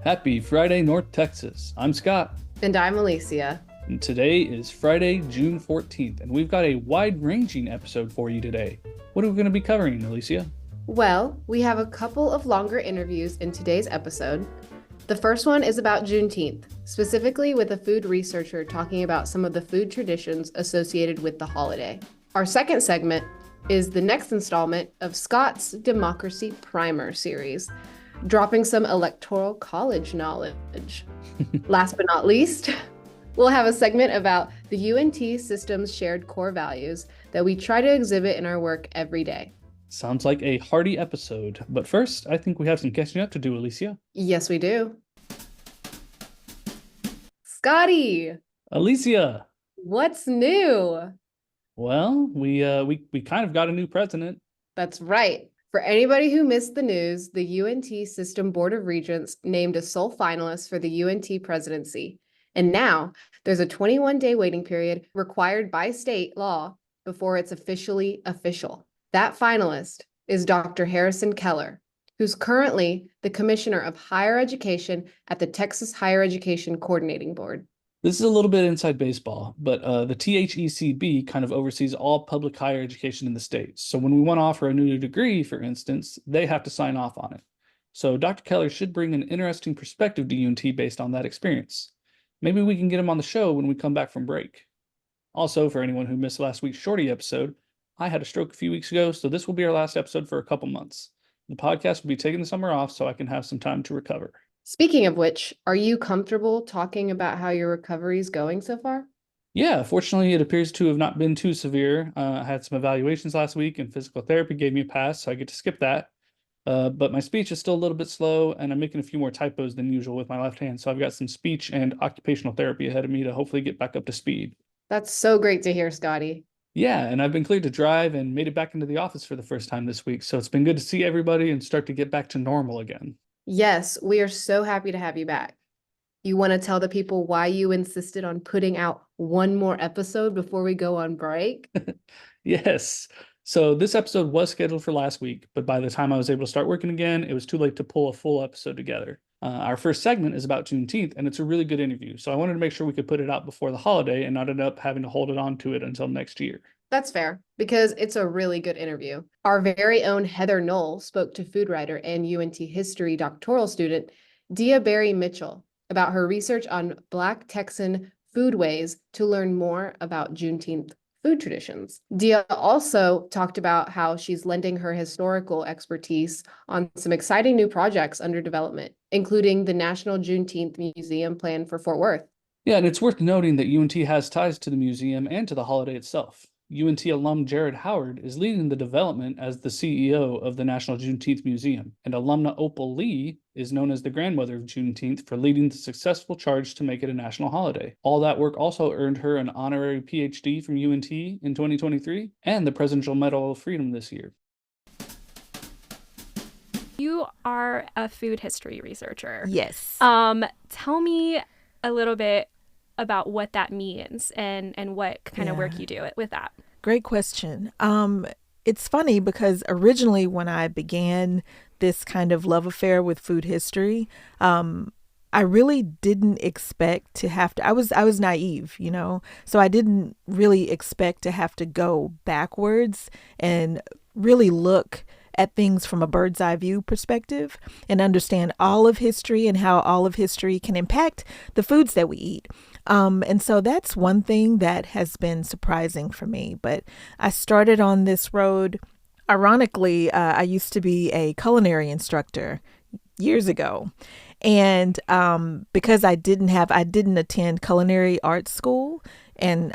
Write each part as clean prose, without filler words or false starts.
Happy Friday, North Texas. I'm Scott, And I'm Alicia. and today is Friday, June 14th, and we've got a wide-ranging episode for you today. What are we going to be covering, Alicia? Well, we have a couple of longer interviews in today's episode. The first one is about Juneteenth, specifically with a food researcher talking about some of the food traditions associated with the holiday. Our second segment is the next installment of Scott's Democracy Primer series, dropping some Electoral College knowledge. Last but not least, we'll have a segment about the UNT system's shared core values that we try to exhibit in our work every day. Sounds like a hearty episode, but first, I think we have some catching up to do, Alicia. Yes, we do. Scotty, Alicia! what's new? Well, we kind of got a new president. That's right. For anybody who missed the news, the UNT System Board of Regents named a sole finalist for the UNT presidency. And now there's a 21-day waiting period required by state law before it's officially official. That finalist is Dr. Harrison Keller, who's currently the Commissioner of Higher Education at the Texas Higher Education Coordinating Board. This is a little bit inside baseball, but the THECB kind of oversees all public higher education in the state. So when we want to offer a new degree, for instance, they have to sign off on it. So Dr. Keller should bring an interesting perspective to UNT based on that experience. Maybe we can get him on the show when we come back from break. Also, for anyone who missed last week's Shorty episode, I had a stroke a few weeks ago, so this will be our last episode for a couple months. The podcast will be taking the summer off so I can have some time to recover. Speaking of which, are you comfortable talking about how your recovery is going so far? Yeah, fortunately, it appears to have not been too severe. I had some evaluations last week, and physical therapy gave me a pass, so I get to skip that. But my speech is still a little bit slow, and I'm making a few more typos than usual with my left hand, so I've got some speech and occupational therapy ahead of me to hopefully get back up to speed. That's so great to hear, Scotty. Yeah, and I've been cleared to drive and made it back into the office for the first time this week, so it's been good to see everybody and start to get back to normal again. Yes, we are so happy to have you back. You want to tell the people why you insisted on putting out one more episode before we go on break? Yes. So this episode was scheduled for last week, but by the time I was able to start working again, it was too late to pull a full episode together. Our first segment is about Juneteenth, and it's a really good interview. So I wanted to make sure we could put it out before the holiday and not end up having to hold it on to it until next year. That's fair, because it's a really good interview. Our very own Heather Knoll spoke to food writer and UNT history doctoral student Deah Berry-Mitchell about her research on Black Texan foodways to learn more about Juneteenth food traditions. Deah also talked about how she's lending her historical expertise on some exciting new projects under development, including the National Juneteenth Museum plan for Fort Worth. Yeah, and it's worth noting that UNT has ties to the museum and to the holiday itself. UNT alum Jared Howard is leading the development as the CEO of the National Juneteenth Museum, and alumna Opal Lee is known as the grandmother of Juneteenth for leading the successful charge to make it a national holiday. All that work also earned her an honorary Ph.D. from UNT in 2023 and the Presidential Medal of Freedom this year. You are a food history researcher. Yes. Tell me a little bit about what that means and what kind of work you do with that. Great question. It's funny because originally when I began this kind of love affair with food history, I really didn't expect to have to, I was naive, so I didn't really expect to have to go backwards and really look at things from a bird's eye view perspective and understand all of history and how all of history can impact the foods that we eat. And so that's one thing that has been surprising for me. But I started on this road. Ironically, I used to be a culinary instructor years ago. And because I didn't attend culinary arts school, and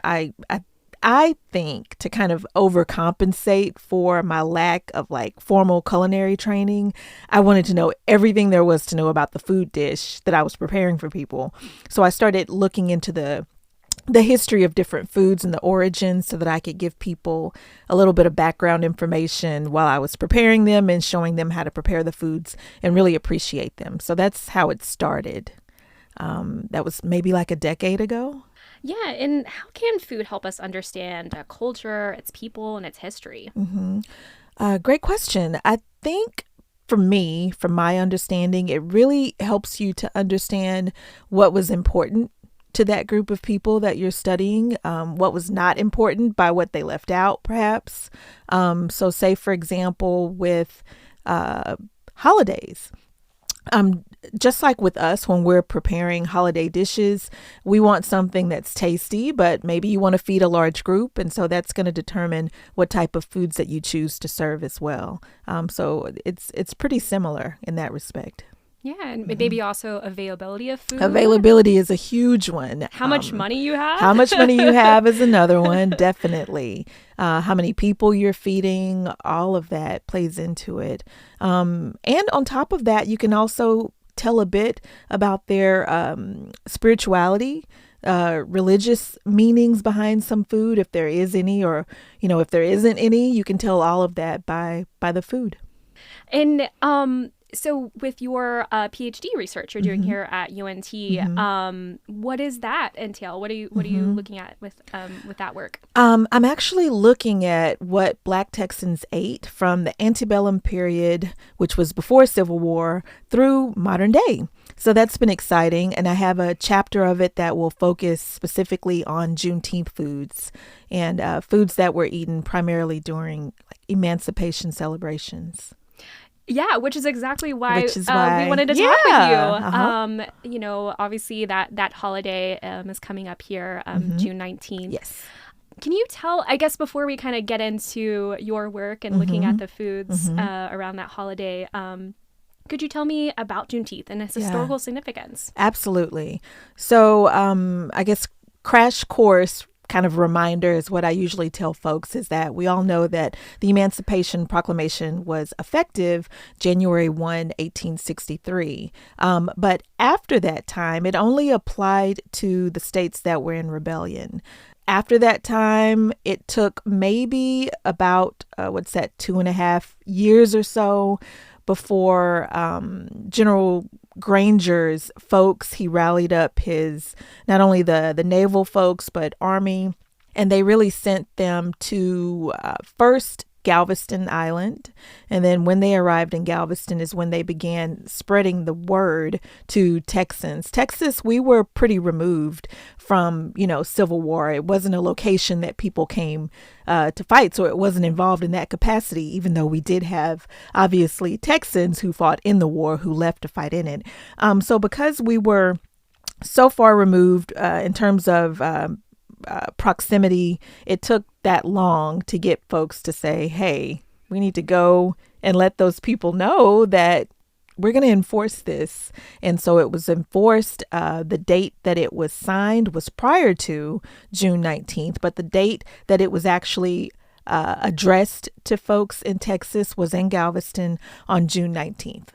I think to kind of overcompensate for my lack of formal culinary training, I wanted to know everything there was to know about the food dish that I was preparing for people. So I started looking into the history of different foods and the origins so that I could give people a little bit of background information while I was preparing them and showing them how to prepare the foods and really appreciate them. So that's how it started. That was maybe like a decade ago. Yeah, and how can food help us understand a culture, its people, and its history? Great question. I think for me, from my understanding, it really helps you to understand what was important to that group of people that you're studying, what was not important by what they left out, perhaps. So say, for example, with holidays. Just like with us, when we're preparing holiday dishes, we want something that's tasty, but maybe you want to feed a large group. And so that's going to determine what type of foods that you choose to serve as well. So it's pretty similar in that respect. Yeah, and maybe also availability of food. Availability is a huge one. How much money you have? How much money you have is another one, definitely. How many people you're feeding, all of that plays into it. And on top of that, you can also tell a bit about their spirituality, religious meanings behind some food, if there is any, or, if there isn't any, you can tell all of that by the food. And so with your PhD research you're doing here at UNT, what does that entail? What are you looking at with that work? I'm actually looking at what Black Texans ate from the antebellum period, which was before Civil War, through modern day. So that's been exciting. And I have a chapter of it that will focus specifically on Juneteenth foods and foods that were eaten primarily during emancipation celebrations. Yeah, which is exactly why we wanted to talk with you. Obviously that holiday is coming up here, June 19th. Yes. Can you tell, I guess, before we kind of get into your work and looking at the foods around that holiday, could you tell me about Juneteenth and its historical significance? Absolutely. So I guess crash course kind of reminder is what I usually tell folks is that we all know that the Emancipation Proclamation was effective January 1, 1863. But after that time, it only applied to the states that were in rebellion. After that time, it took maybe about, 2.5 years or so before General Granger's folks, he rallied up his, not only the naval folks, but Army, and they really sent them to first Galveston Island. And then when they arrived in Galveston is when they began spreading the word to Texans. Texas, we were pretty removed from, Civil War. It wasn't a location that people came to fight. So it wasn't involved in that capacity, even though we did have, obviously, Texans who fought in the war who left to fight in it. So because we were so far removed in terms of proximity, it took that long to get folks to say, hey, we need to go and let those people know that we're going to enforce this. And so it was enforced. The date that it was signed was prior to June 19th, but the date that it was actually addressed to folks in Texas was in Galveston on June 19th.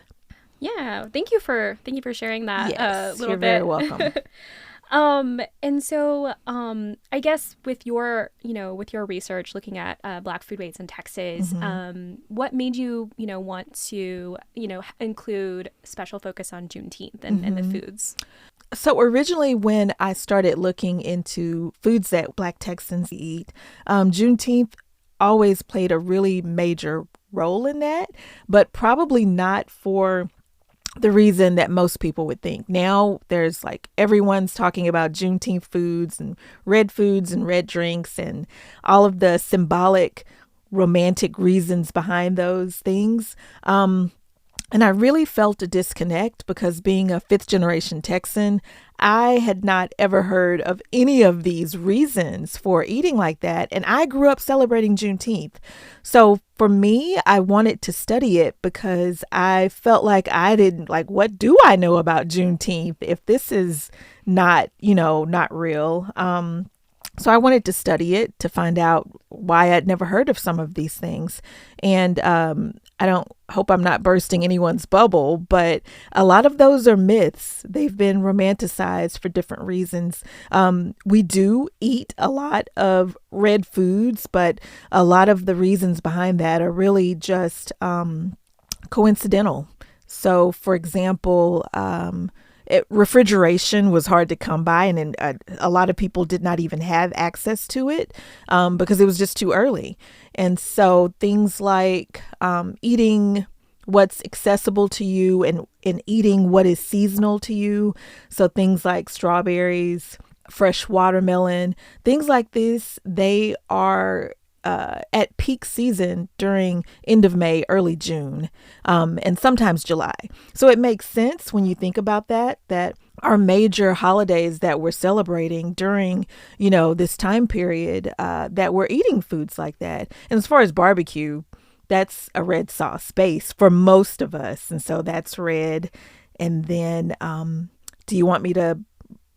Yeah, thank you for sharing that. Yes, little you're bit. very welcome. And so, I guess with your research looking at Black foodways in Texas, what made you, want to, include special focus on Juneteenth and the foods? So originally when I started looking into foods that Black Texans eat, Juneteenth always played a really major role in that, but probably not for the reason that most people would think. Now there's everyone's talking about Juneteenth foods and red drinks and all of the symbolic romantic reasons behind those things. And I really felt a disconnect because being a fifth generation Texan, I had not ever heard of any of these reasons for eating like that. And I grew up celebrating Juneteenth. So for me, I wanted to study it because I felt like I didn't what do I know about Juneteenth if this is not, not real? So I wanted to study it to find out why I'd never heard of some of these things. And I don't hope I'm not bursting anyone's bubble, but a lot of those are myths. They've been romanticized for different reasons. We do eat a lot of red foods, but a lot of the reasons behind that are really just coincidental. So, for example, refrigeration was hard to come by, and a lot of people did not even have access to it because it was just too early. And so things like eating what's accessible to you and eating what is seasonal to you. So things like strawberries, fresh watermelon, things like this, they are at peak season during end of May, early June, and sometimes July. So it makes sense when you think about that our major holidays that we're celebrating during, this time period, that we're eating foods like that. And as far as barbecue, that's a red sauce base for most of us. And so that's red. And then do you want me to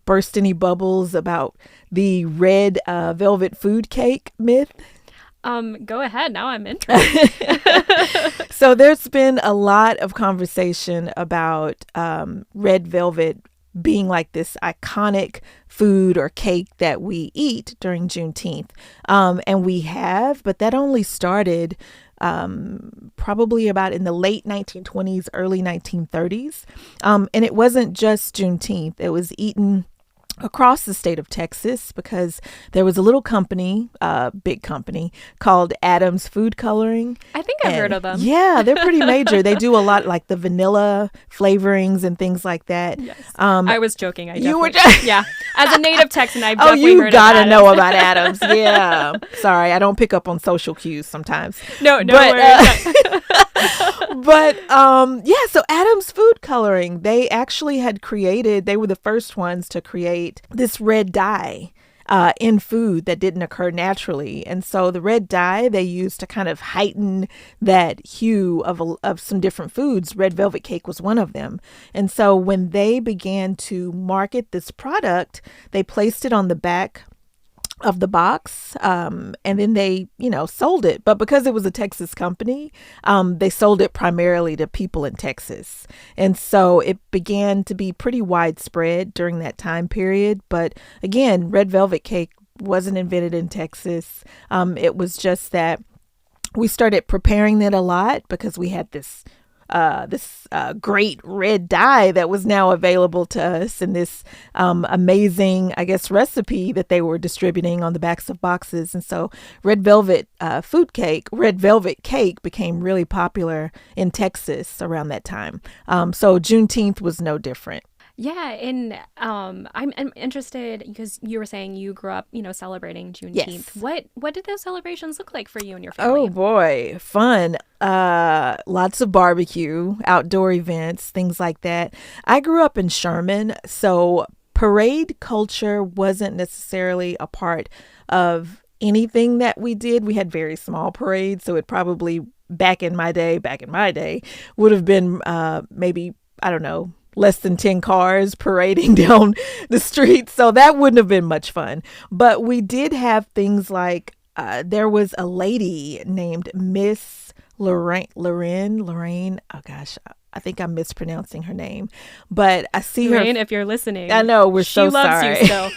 burst any bubbles about the red velvet food cake myth? Go ahead. Now I'm interested. So there's been a lot of conversation about red velvet being like this iconic food or cake that we eat during Juneteenth. And we have, but that only started probably about in the late 1920s, early 1930s. And it wasn't just Juneteenth. It was eaten across the state of Texas because there was a little company, big company called Adams Food Coloring. I think I've heard of them. Yeah, they're pretty major. They do a lot like the vanilla flavorings and things like that. Yes. I was joking. You were yeah. As a native Texan, I've definitely heard of gotta Adams. know about Adams. Yeah. Sorry, I don't pick up on social cues sometimes. No worries. So Adams Food Coloring, they actually they were the first ones to create this red dye in food that didn't occur naturally. And so the red dye they used to kind of heighten that hue of some different foods. Red velvet cake was one of them. And so when they began to market this product, they placed it on the back of the box, and then they, sold it. But because it was a Texas company, they sold it primarily to people in Texas. And so it began to be pretty widespread during that time period. But again, red velvet cake wasn't invented in Texas. It was just that we started preparing it a lot because we had this great red dye that was now available to us, and this amazing, I guess, recipe that they were distributing on the backs of boxes. And so red velvet cake became really popular in Texas around that time. So Juneteenth was no different. Yeah, and I'm interested because you were saying you grew up, celebrating Juneteenth. Yes. What did those celebrations look like for you and your family? Oh boy, fun. Lots of barbecue, outdoor events, things like that. I grew up in Sherman, so parade culture wasn't necessarily a part of anything that we did. We had very small parades, so it probably back in my day would have been maybe, I don't know, less than 10 cars parading down the street. So that wouldn't have been much fun. But we did have things like there was a lady named Miss Lorraine. Oh gosh, I think I'm mispronouncing her name, but I see Lorraine, her. if you're listening, I know we're so she loves sorry. you still.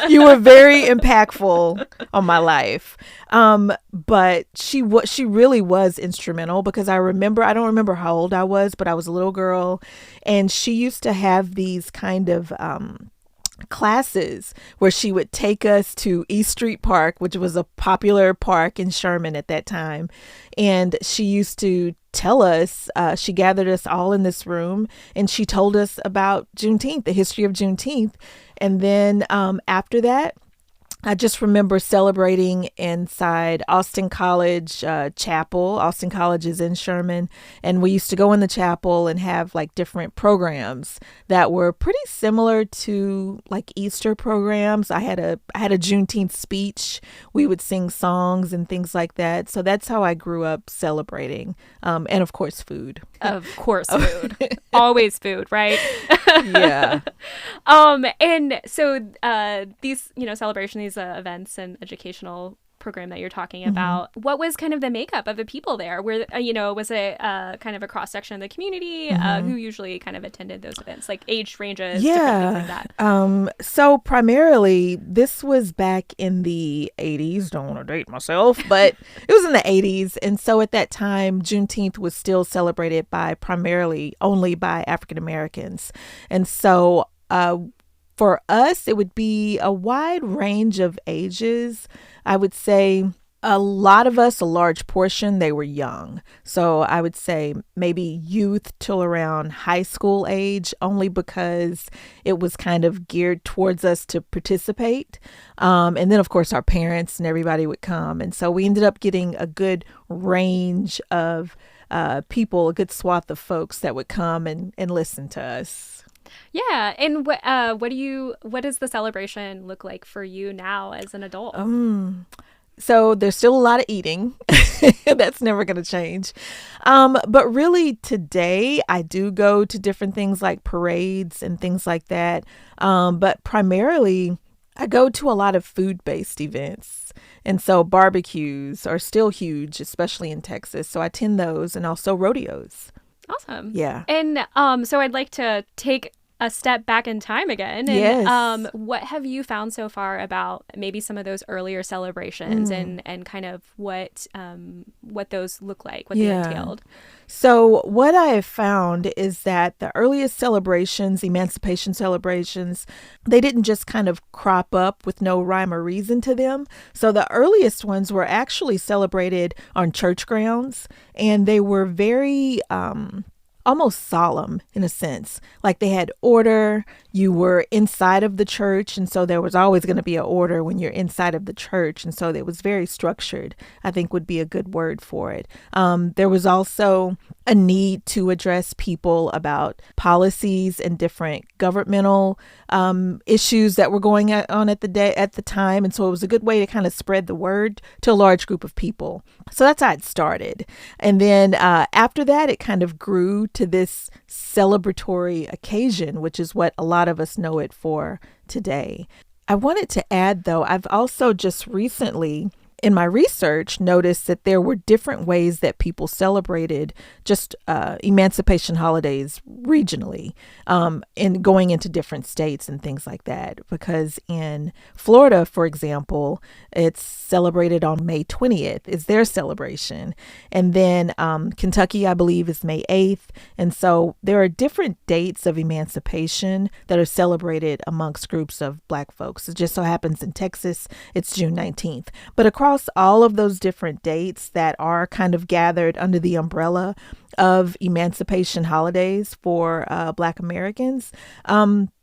You were very impactful on my life. But she really was instrumental because I don't remember how old I was, but I was a little girl, and she used to have these kind of classes where she would take us to East Street Park, which was a popular park in Sherman at that time. And she used to tell us, she gathered us all in this room and she told us about Juneteenth, the history of Juneteenth. And then after that, I just remember celebrating inside Austin College chapel. Austin College is in Sherman. And we used to go in the chapel and have like different programs that were pretty similar to like Easter programs. I had a Juneteenth speech. We would sing songs and things like that. So that's how I grew up celebrating. And of course, food. Of course, food. Always food, right? Yeah. And so these, celebrations, these events and educational program that you're talking about, what was kind of the makeup of the people there? Where, was it kind of a cross section of the community? Who usually kind of attended those events, like age ranges, different things like that? So primarily, this was back in the 80s. Don't want to date myself, but it was in the 80s. And so at that time, Juneteenth was still celebrated primarily only by African Americans. And so for us, it would be a wide range of ages. I would say A lot of us, a large portion, they were young. So I would say maybe youth till around high school age, only because it was kind of geared towards us to participate. And then, of course, our parents and everybody would come. And so we ended up getting a good range of people, a good swath of folks that would come and listen to us. Yeah. And what does the celebration look like for you now as an adult? So there's still a lot of eating. That's never going to change. But really today I do go to different things like parades and things like that. But primarily I go to a lot of food-based events. And so barbecues are still huge, especially in Texas. So I attend those, and also rodeos. Awesome. Yeah. And so I'd like to take a step back in time again. And Yes. What have you found so far about maybe some of those earlier celebrations and kind of what those look like, what they entailed? So what I have found is that the earliest celebrations, emancipation celebrations, they didn't just kind of crop up with no rhyme or reason to them. So the earliest ones were actually celebrated on church grounds, and they were very almost solemn in a sense. Like they had order. You were inside of the church, and so there was always going to be an order when you're inside of the church, and so it was very structured, I think would be a good word for it. There was also a need to address people about policies and different governmental issues that were going on at the time, and so it was a good way to kind of spread the word to a large group of people. So that's how it started. And then after that, it kind of grew to this celebratory occasion, which is what a lot of us know it for today. I wanted to add, though, I've also just recently in my research noticed that there were different ways that people celebrated just emancipation holidays regionally, and going into different states and things like that. Because in Florida, for example, it's celebrated on May 20th is their celebration. And then Kentucky, I believe, is May 8th. And so there are different dates of emancipation that are celebrated amongst groups of Black folks. It just so happens in Texas, it's June 19th. But across all of those different dates that are kind of gathered under the umbrella of emancipation holidays for Black Americans,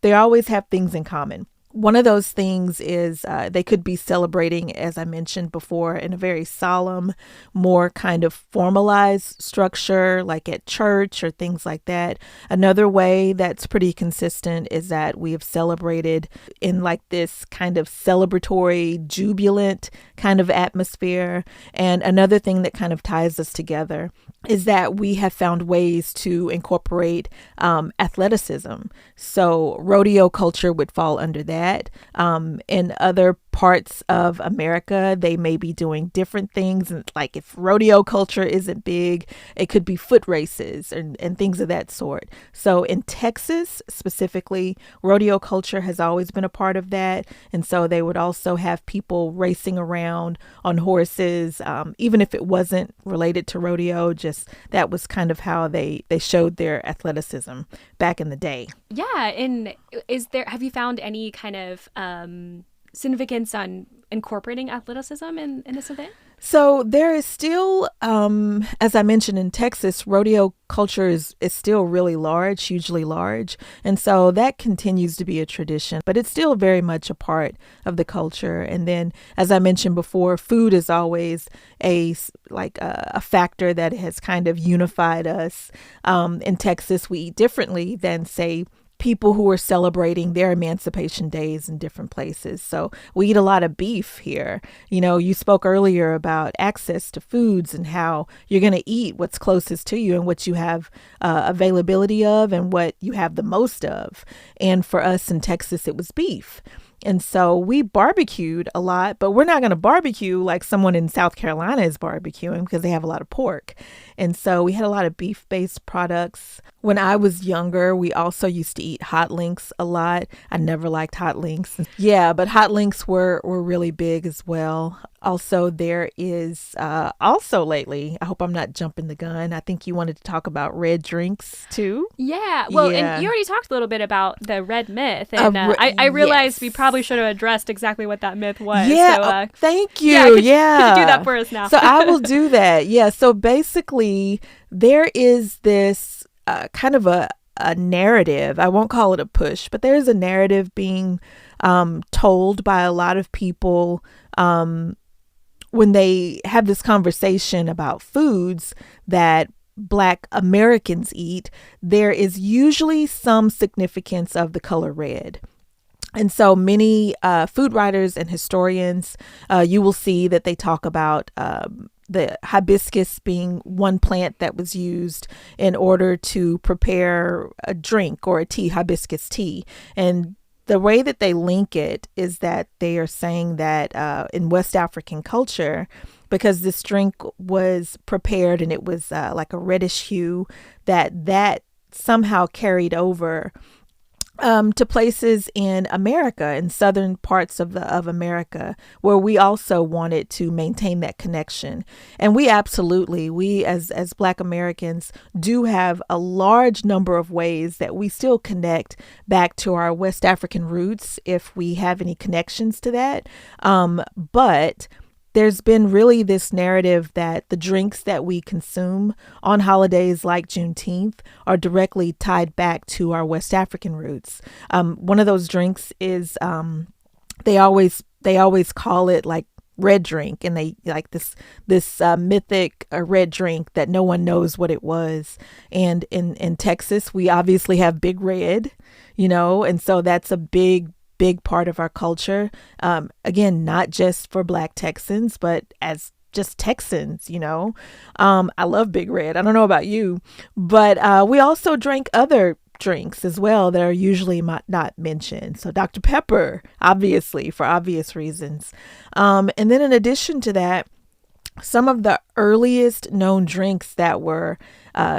they always have things in common. One of those things is they could be celebrating, as I mentioned before, in a very solemn, more kind of formalized structure, like at church or things like that. Another way that's pretty consistent is that we have celebrated in like this kind of celebratory, jubilant kind of atmosphere. And another thing that kind of ties us together is that we have found ways to incorporate athleticism. So rodeo culture would fall under that. In other parts of America, they may be doing different things. And like if rodeo culture isn't big, it could be foot races and things of that sort. So in Texas specifically, rodeo culture has always been a part of that. And so they would also have people racing around on horses, even if it wasn't related to rodeo, just that was kind of how they showed their athleticism back in the day. Yeah. And have you found any kind of significance on incorporating athleticism in this event? So there is still, as I mentioned in Texas, rodeo culture is still really large, hugely large. And so that continues to be a tradition, but it's still very much a part of the culture. And then, as I mentioned before, food is always a factor that has kind of unified us. In Texas, we eat differently than, say, people who are celebrating their emancipation days in different places. So we eat a lot of beef here. You know, you spoke earlier about access to foods and how you're going to eat what's closest to you and what you have availability of and what you have the most of. And for us in Texas, it was beef. And so we barbecued a lot, but we're not going to barbecue like someone in South Carolina is barbecuing because they have a lot of pork. And so we had a lot of beef-based products. When I was younger, we also used to eat hot links a lot. I never liked hot links. Yeah, but hot links were really big as well. Also, there is also lately, I hope I'm not jumping the gun, I think you wanted to talk about red drinks too. Yeah. Well, Yeah. and you already talked a little bit about the red myth. And I realized yes. we probably probably should have addressed exactly what that myth was. Yeah, So, thank you. Could you do that for us now? So I will do that. Yeah. So basically, there is this kind of a narrative. I won't call it a push, but there's a narrative being told by a lot of people when they have this conversation about foods that Black Americans eat. There is usually some significance of the color red. And so many food writers and historians, you will see that they talk about the hibiscus being one plant that was used in order to prepare a drink or a tea, hibiscus tea. And the way that they link it is that they are saying that in West African culture, because this drink was prepared and it was like a reddish hue, that somehow carried over to places in America, in southern parts of America, where we also wanted to maintain that connection. And we as Black Americans do have a large number of ways that we still connect back to our West African roots, if we have any connections to that. But there's been really this narrative that the drinks that we consume on holidays like Juneteenth are directly tied back to our West African roots. One of those drinks is they always call it like red drink, and they like this mythic red drink that no one knows what it was. And in Texas, we obviously have Big Red, and so that's a big part of our culture. Again, not just for Black Texans, but as just Texans, I love Big Red. I don't know about you, but we also drank other drinks as well that are usually not mentioned. So Dr. Pepper, obviously, for obvious reasons. And then in addition to that, some of the earliest known drinks that were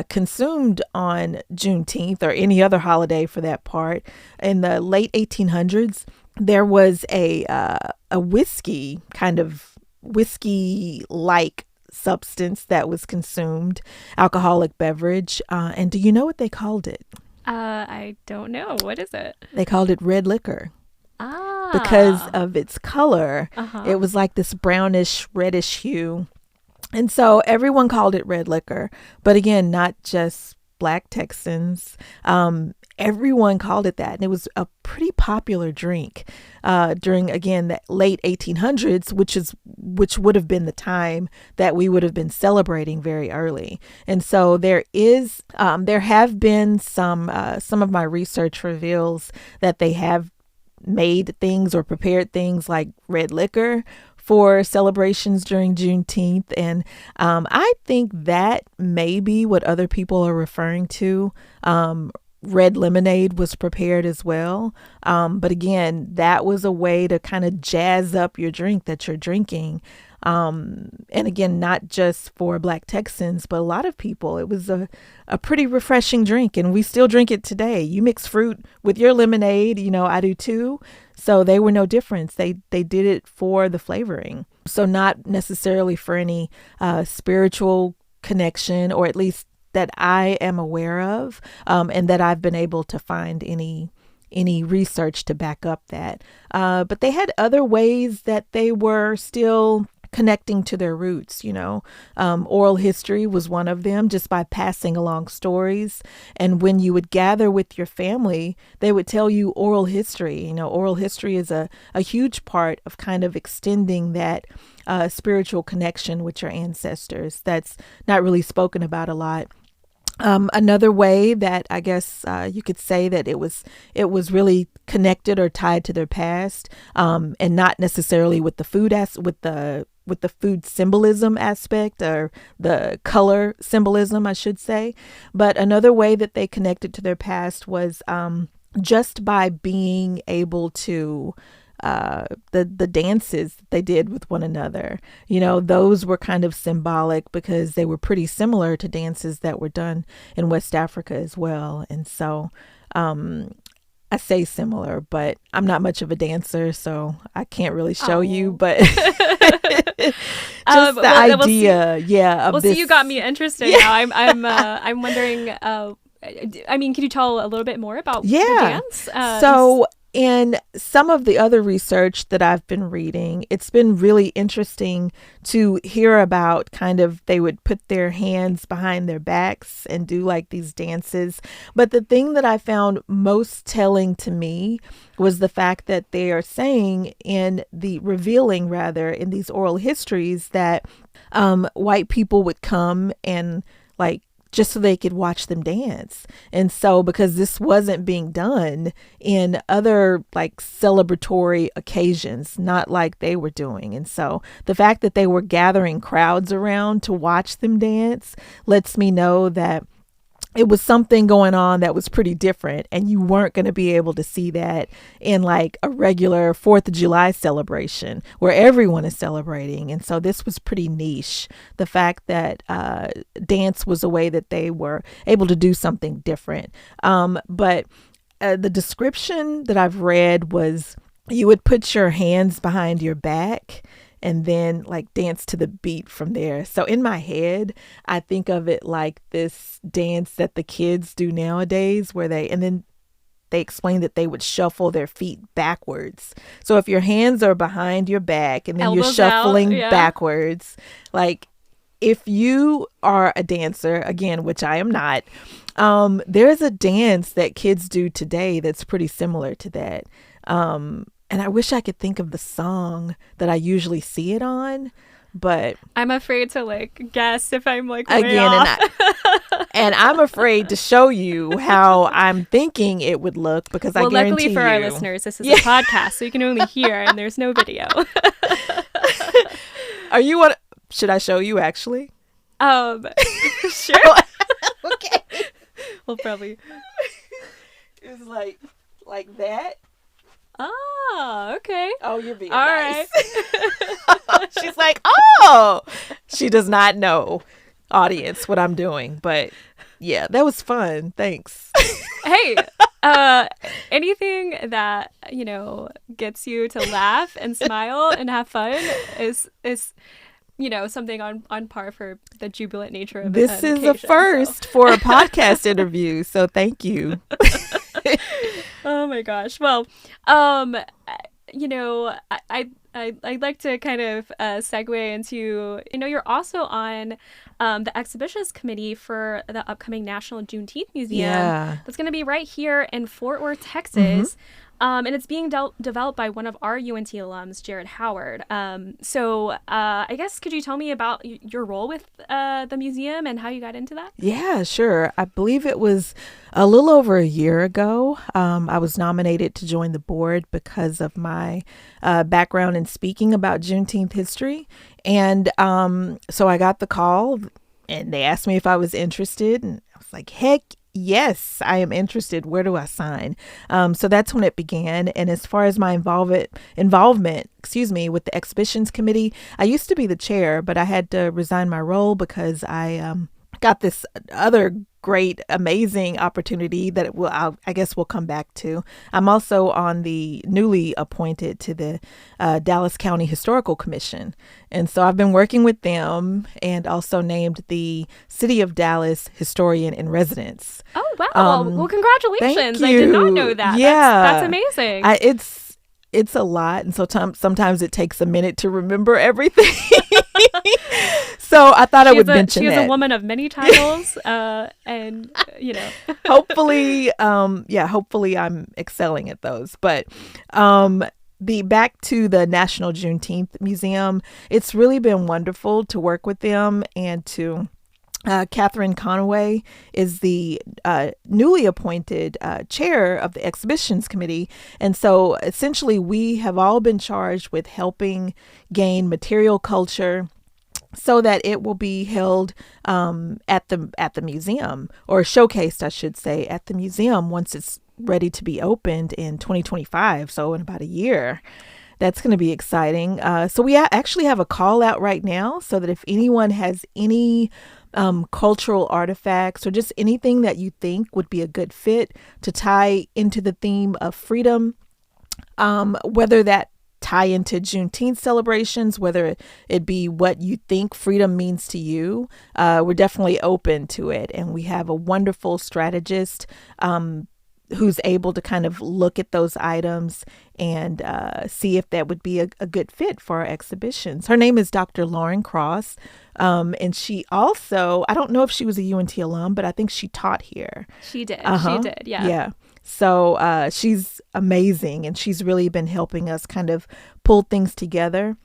consumed on Juneteenth, or any other holiday for that part, in the late 1800s, there was a whiskey, kind of whiskey-like substance that was consumed, alcoholic beverage. And do you know what they called it? I don't know. What is it? They called it red liquor. Ah. Because of its color. Uh-huh. It was like this brownish, reddish hue. And so everyone called it red liquor. But again, not just Black Texans. Everyone called it that. And it was a pretty popular drink during, again, the late 1800s, which would have been the time that we would have been celebrating very early. And so there have been some of my research reveals that they have made things or prepared things like red liquor for celebrations during Juneteenth. And I think that may be what other people are referring to. Red lemonade was prepared as well. But again, that was a way to kind of jazz up your drink that you're drinking. And again, not just for Black Texans, but a lot of people. It was a pretty refreshing drink, and we still drink it today. You mix fruit with your lemonade, I do too. So they were no difference. They did it for the flavoring. So not necessarily for any spiritual connection, or at least that I am aware of, and that I've been able to find any research to back up that. But they had other ways that they were still connecting to their roots. Oral history was one of them, just by passing along stories. And when you would gather with your family, they would tell you oral history. Oral history is a huge part of kind of extending that spiritual connection with your ancestors. That's not really spoken about a lot. Another way that I guess you could say that it was really connected or tied to their past, and not necessarily with the food with the food symbolism aspect, or the color symbolism, I should say. But another way that they connected to their past was just by being able to the dances that they did with one another. Those were kind of symbolic because they were pretty similar to dances that were done in West Africa as well. And so I say similar, but I'm not much of a dancer, so I can't really show you, but just the idea, of well, this. So you got me interested now. I'm wondering, can you tell a little bit more about the dance? So in some of the other research that I've been reading, it's been really interesting to hear about kind of they would put their hands behind their backs and do like these dances. But the thing that I found most telling to me was the fact that they are saying revealing in these oral histories that white people would come and like just so they could watch them dance. And so because this wasn't being done in other like celebratory occasions, not like they were doing. And so the fact that they were gathering crowds around to watch them dance lets me know that it was something going on that was pretty different, and you weren't going to be able to see that in like a regular 4th of July celebration where everyone is celebrating. And so this was pretty niche. The fact that dance was a way that they were able to do something different. But the description that I've read was you would put your hands behind your back and then like dance to the beat from there. So in my head, I think of it like this dance that the kids do nowadays where they explain that they would shuffle their feet backwards. So if your hands are behind your back and then Elbows you're shuffling out, yeah. backwards, like if you are a dancer, again, which I am not, there's a dance that kids do today that's pretty similar to that. And I wish I could think of the song that I usually see it on, but I'm afraid to like guess if I'm like way again, off. and I'm afraid to show you how I'm thinking it would look because I guarantee luckily for our listeners, this is a podcast, so you can only hear and there's no video. Should I show you actually? Sure. Okay. We'll probably. It's like that. Oh, okay. Oh, you're being all nice. Right. She's like, oh, she does not know, audience, what I'm doing. But yeah, that was fun. Thanks. Hey, anything that, gets you to laugh and smile and have fun is something on par for the jubilant nature of this an is a occasion, first for a podcast interview. So thank you. Oh my gosh. Well, I'd like to kind of segue into, you're also on the exhibitions committee for the upcoming National Juneteenth Museum. Yeah. That's going to be right here in Fort Worth, Texas. And it's being developed by one of our UNT alums, Jared Howard. So I guess, could you tell me about your role with the museum and how you got into that? Yeah, sure. I believe it was a little over a year ago. I was nominated to join the board because of my background in speaking about Juneteenth history. And so I got the call and they asked me if I was interested. And I was like, heck yes, I am interested. Where do I sign? So that's when it began. And as far as my involvement, with the exhibitions committee, I used to be the chair, but I had to resign my role because I got this other great, amazing opportunity that I guess we'll come back to. I'm also on the newly appointed to the Dallas County Historical Commission. And so I've been working with them and also named the City of Dallas Historian in Residence. Oh, wow. Well, congratulations. Thank you. I did not know that. Yeah. That's amazing. It's a lot. And so sometimes it takes a minute to remember everything. So I thought I would mention that. She is a woman of many titles. And, hopefully, hopefully I'm excelling at those. But back to the National Juneteenth Museum, it's really been wonderful to work with them and to Catherine Conaway is the newly appointed chair of the exhibitions committee. And so essentially we have all been charged with helping gain material culture so that it will be held at the museum, or showcased, I should say, at the museum once it's ready to be opened in 2025. So in about a year. That's going to be exciting. So we actually have a call out right now so that if anyone has any cultural artifacts or just anything that you think would be a good fit to tie into the theme of freedom, whether that tie into Juneteenth celebrations, whether it be what you think freedom means to you, we're definitely open to it. And we have a wonderful strategist who's able to kind of look at those items and see if that would be a good fit for our exhibitions. Her name is Dr. Lauren Cross. And she also, I don't know if she was a UNT alum, but I think she taught here. She did. Uh-huh. She did. Yeah. Yeah. So she's amazing, and she's really been helping us kind of pull things together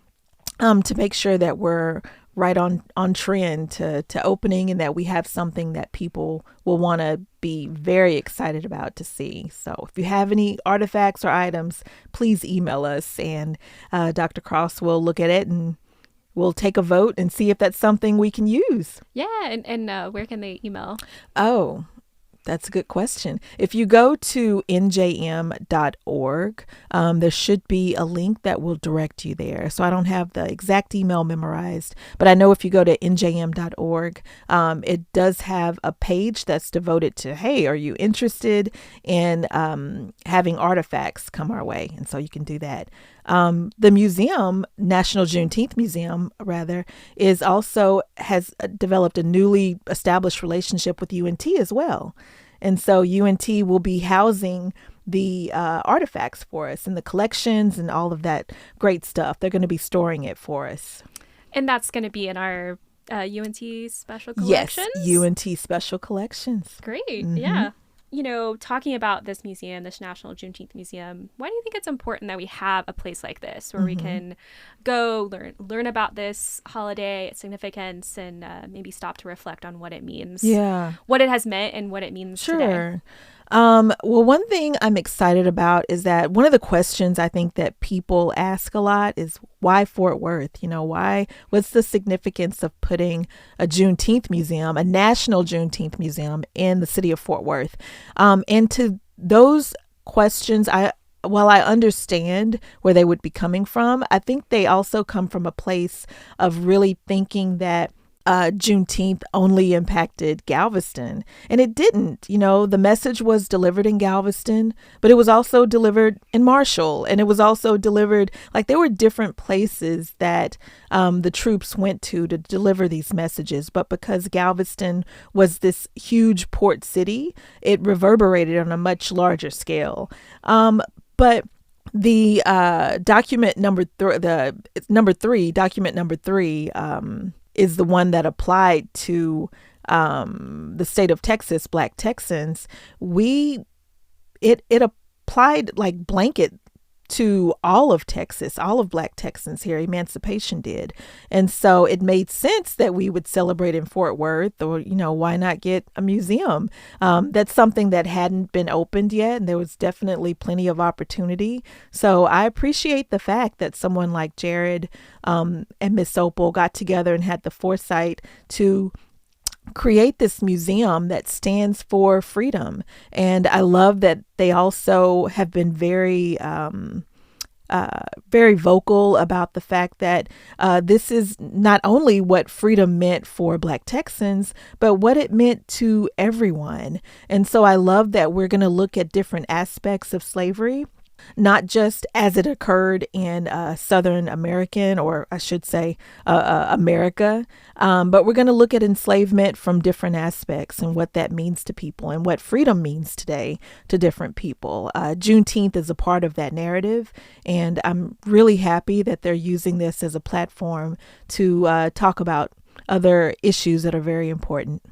to make sure that we're right on trend to opening, and that we have something that people will want to be very excited about to see. So if you have any artifacts or items, please email us, and Dr. Cross will look at it, and we'll take a vote and see if that's something we can use. Yeah. And where can they email? Oh, that's a good question. If you go to njm.org, there should be a link that will direct you there. So I don't have the exact email memorized, but I know if you go to njm.org, it does have a page that's devoted to, hey, are you interested in having artifacts come our way? And so you can do that. The museum, National Juneteenth Museum, rather, has developed a newly established relationship with UNT as well. And so UNT will be housing the artifacts for us and the collections and all of that great stuff. They're going to be storing it for us. And that's going to be in our UNT special collections? Yes, UNT special collections. Great. Mm-hmm. Yeah. Talking about this museum, this National Juneteenth Museum, why do you think it's important that we have a place like this where we can go learn about this holiday, its significance, and maybe stop to reflect on what it means, what it has meant, and what it means today? Well, one thing I'm excited about is that one of the questions I think that people ask a lot is, why Fort Worth? What's the significance of putting a Juneteenth museum, a National Juneteenth Museum, in the city of Fort Worth? And to those questions, while I understand where they would be coming from, I think they also come from a place of really thinking that Juneteenth only impacted Galveston, and it didn't. The message was delivered in Galveston, but it was also delivered in Marshall, and it was also delivered, there were different places that the troops went to deliver these messages. But because Galveston was this huge port city, it reverberated on a much larger scale. But the document number three, is the one that applied to the state of Texas, Black Texans. It applied like blanket to all of Texas, all of Black Texans here. Emancipation did. And so it made sense that we would celebrate in Fort Worth, or, why not get a museum? That's something that hadn't been opened yet, and there was definitely plenty of opportunity. So I appreciate the fact that someone like Jared and Miss Opal got together and had the foresight to create this museum that stands for freedom. And I love that they also have been very vocal about the fact that this is not only what freedom meant for Black Texans, but what it meant to everyone. And so I love that we're going to look at different aspects of slavery, not just as it occurred in Southern American, or I should say America, but we're going to look at enslavement from different aspects and what that means to people and what freedom means today to different people. Juneteenth is a part of that narrative, and I'm really happy that they're using this as a platform to talk about other issues that are very important.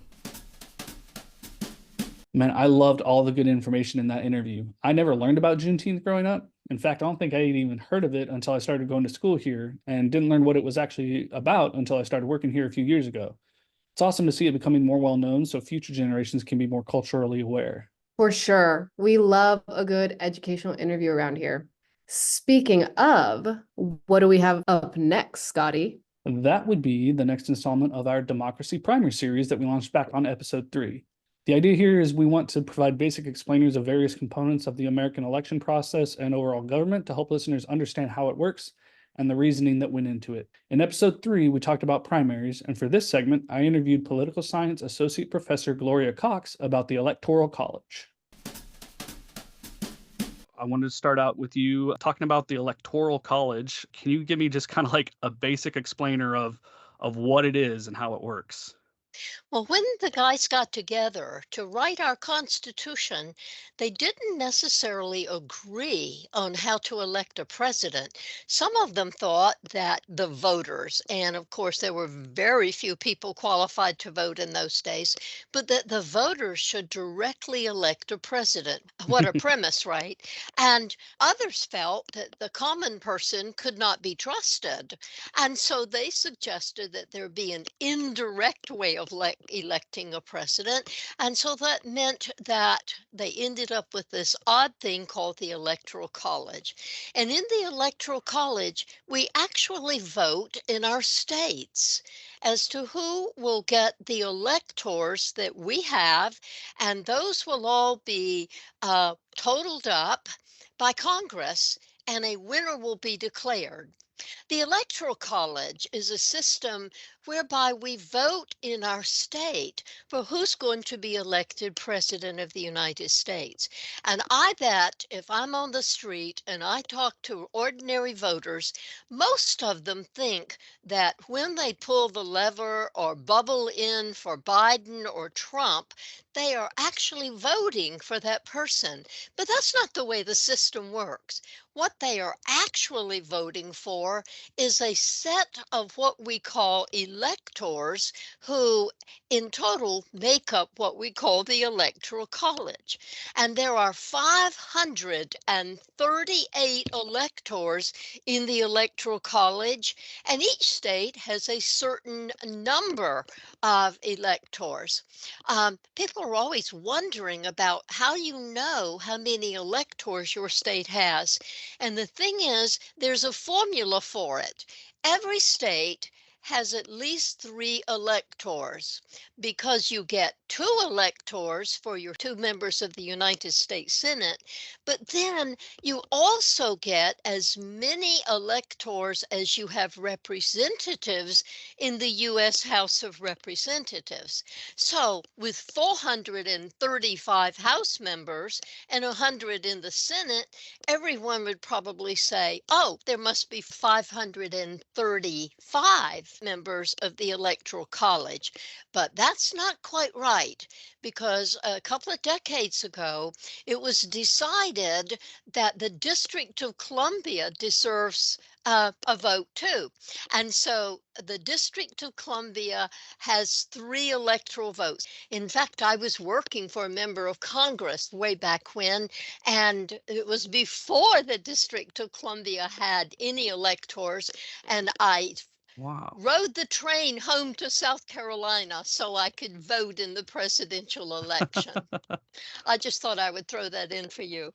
Man, I loved all the good information in that interview. I never learned about Juneteenth growing up. In fact, I don't think I had even heard of it until I started going to school here, and didn't learn what it was actually about until I started working here a few years ago. It's awesome to see it becoming more well known so future generations can be more culturally aware. For sure. We love a good educational interview around here. Speaking of, what do we have up next, Scotty? That would be the next installment of our Democracy Primer series that we launched back on episode 3. The idea here is we want to provide basic explainers of various components of the American election process and overall government to help listeners understand how it works and the reasoning that went into it. In episode 3, we talked about primaries, and for this segment, I interviewed political science associate professor Gloria Cox about the Electoral College. I wanted to start out with you talking about the Electoral College. Can you give me just kind of like a basic explainer of what it is and how it works? Well, when the guys got together to write our Constitution, they didn't necessarily agree on how to elect a president. Some of them thought that the voters, and of course, there were very few people qualified to vote in those days, but that the voters should directly elect a president. What a premise, right? And others felt that the common person could not be trusted. And so they suggested that there be an indirect way of electing a president. And so that meant that they ended up with this odd thing called the Electoral College. And in the Electoral College, we actually vote in our states as to who will get the electors that we have. And those will all be totaled up by Congress, and a winner will be declared. The Electoral College is a system whereby we vote in our state for who's going to be elected President of the United States. And I bet if I'm on the street and I talk to ordinary voters, most of them think that when they pull the lever or bubble in for Biden or Trump, they are actually voting for that person. But that's not the way the system works. What they are actually voting for is a set of what we call electors who in total make up what we call the Electoral College. And there are 538 electors in the Electoral College, and each state has a certain number of electors. People are always wondering about how you know how many electors your state has. And the thing is, there's a formula for it. Every state has at least 3 electors because you get 2 electors for your 2 members of the United States Senate, but then you also get as many electors as you have representatives in the U.S. House of Representatives. So with 435 House members and 100 in the Senate, everyone would probably say, oh, there must be 535 members of the Electoral College. But that's not quite right, because a couple of decades ago, it was decided that the District of Columbia deserves a vote too. And so the District of Columbia has 3 electoral votes. In fact, I was working for a member of Congress way back when, and it was before the District of Columbia had any electors, and I Wow. rode the train home to South Carolina so I could vote in the presidential election. I just thought I would throw that in for you.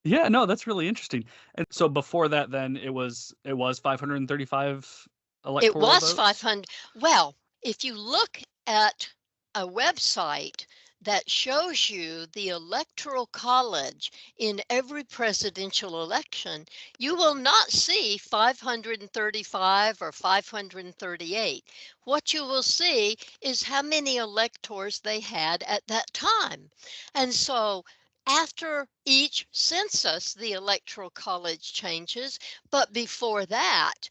Yeah, no, that's really interesting. And so before that, then it was 535 It electoral was votes. 500. Well, if you look at a website that shows you the Electoral College in every presidential election, you will not see 535 or 538. What you will see is how many electors they had at that time. And so after each census, the Electoral College changes, but before that,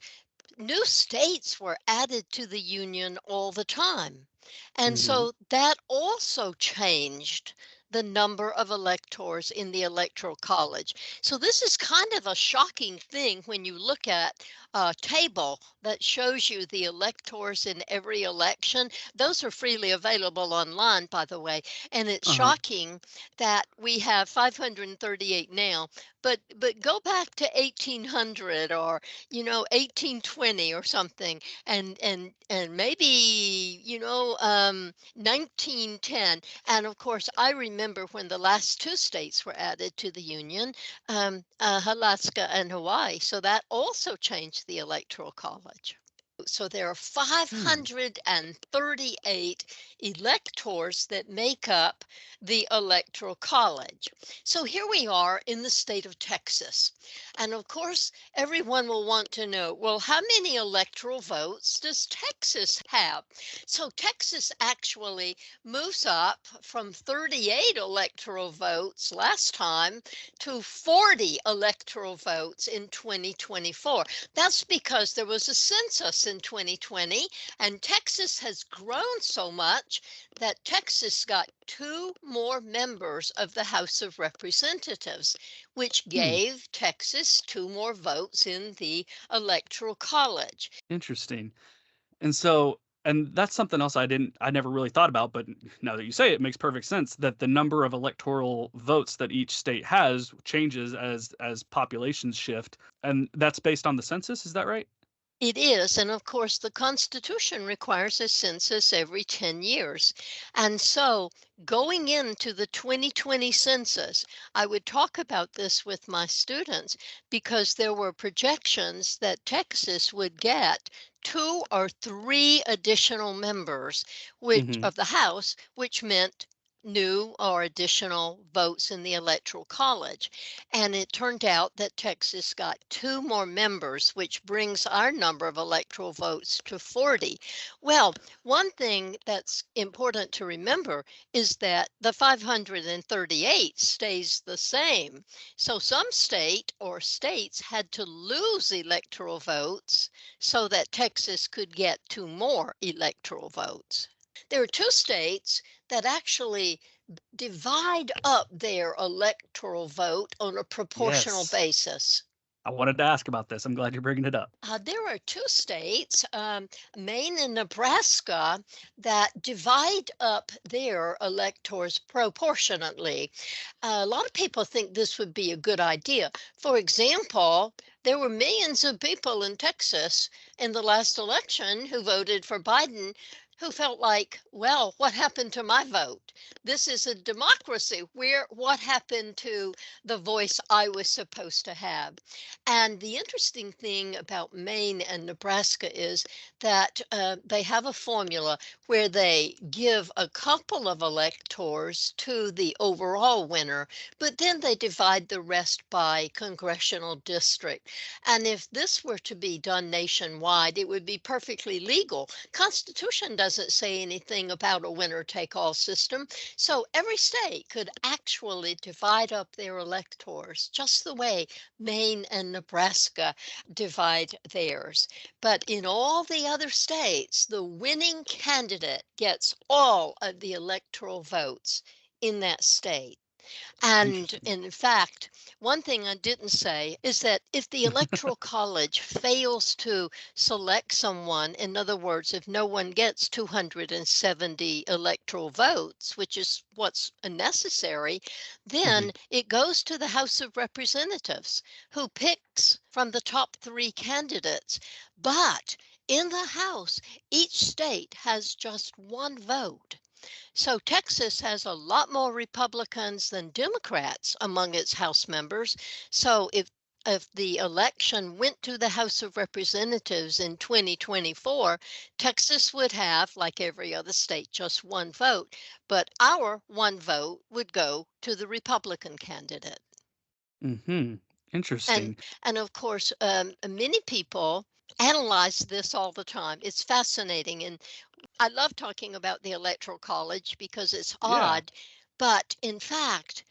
new states were added to the Union all the time. And so that also changed the number of electors in the Electoral College. So this is kind of a shocking thing when you look at a table that shows you the electors in every election. Those are freely available online, by the way. And it's shocking that we have 538 now, but go back to 1800 or 1820 or something, and maybe 1910. And of course, I remember when the last 2 states were added to the Union, Alaska and Hawaii. So that also changed the Electoral College. So there are 538 electors that make up the Electoral College. So here we are in the state of Texas. And of course, everyone will want to know, well, how many electoral votes does Texas have? So Texas actually moves up from 38 electoral votes last time to 40 electoral votes in 2024. That's because there was a census in 2020, and Texas has grown so much that Texas got 2 more members of the House of Representatives, which Hmm. gave Texas 2 more votes in the Electoral College. Interesting. And that's something else I never really thought about, but now that you say it, it makes perfect sense that the number of electoral votes that each state has changes as populations shift, and that's based on the census, is that right? It is, and of course, the Constitution requires a census every 10 years. And so, going into the 2020 census, I would talk about this with my students because there were projections that Texas would get 2 or 3 additional members which Hmm. of the House, which meant new or additional votes in the Electoral College. And it turned out that Texas got 2 more members, which brings our number of electoral votes to 40. Well, one thing that's important to remember is that the 538 stays the same. So some state or states had to lose electoral votes so that Texas could get 2 more electoral votes. There are 2 states that actually divide up their electoral vote on a proportional Yes. basis. I wanted to ask about this. I'm glad you're bringing it up. There are 2 states, Maine and Nebraska, that divide up their electors proportionately. A lot of people think this would be a good idea. For example, there were millions of people in Texas in the last election who voted for Biden who felt like, well, what happened to my vote? This is a democracy. What happened to the voice I was supposed to have? And the interesting thing about Maine and Nebraska is that they have a formula where they give a couple of electors to the overall winner, but then they divide the rest by congressional district. And if this were to be done nationwide, it would be perfectly legal. Constitution doesn't say anything about a winner-take-all system, so every state could actually divide up their electors just the way Maine and Nebraska divide theirs. But in all the other states, the winning candidate gets all of the electoral votes in that state. And Interesting. in fact, one thing I didn't say is that if the Electoral College fails to select someone, in other words, if no one gets 270 electoral votes, which is what's necessary, Hmm. then it goes to the House of Representatives, who picks from the top 3 candidates. But in the House, each state has just 1 vote. So Texas has a lot more Republicans than Democrats among its House members. So if the election went to the House of Representatives in 2024, Texas would have, like every other state, just 1 vote. But our 1 vote would go to the Republican candidate. Hmm. And Interesting. and of course, many people analyze this all the time. It's fascinating, and I love talking about the Electoral College because it's Yeah. odd, but in fact,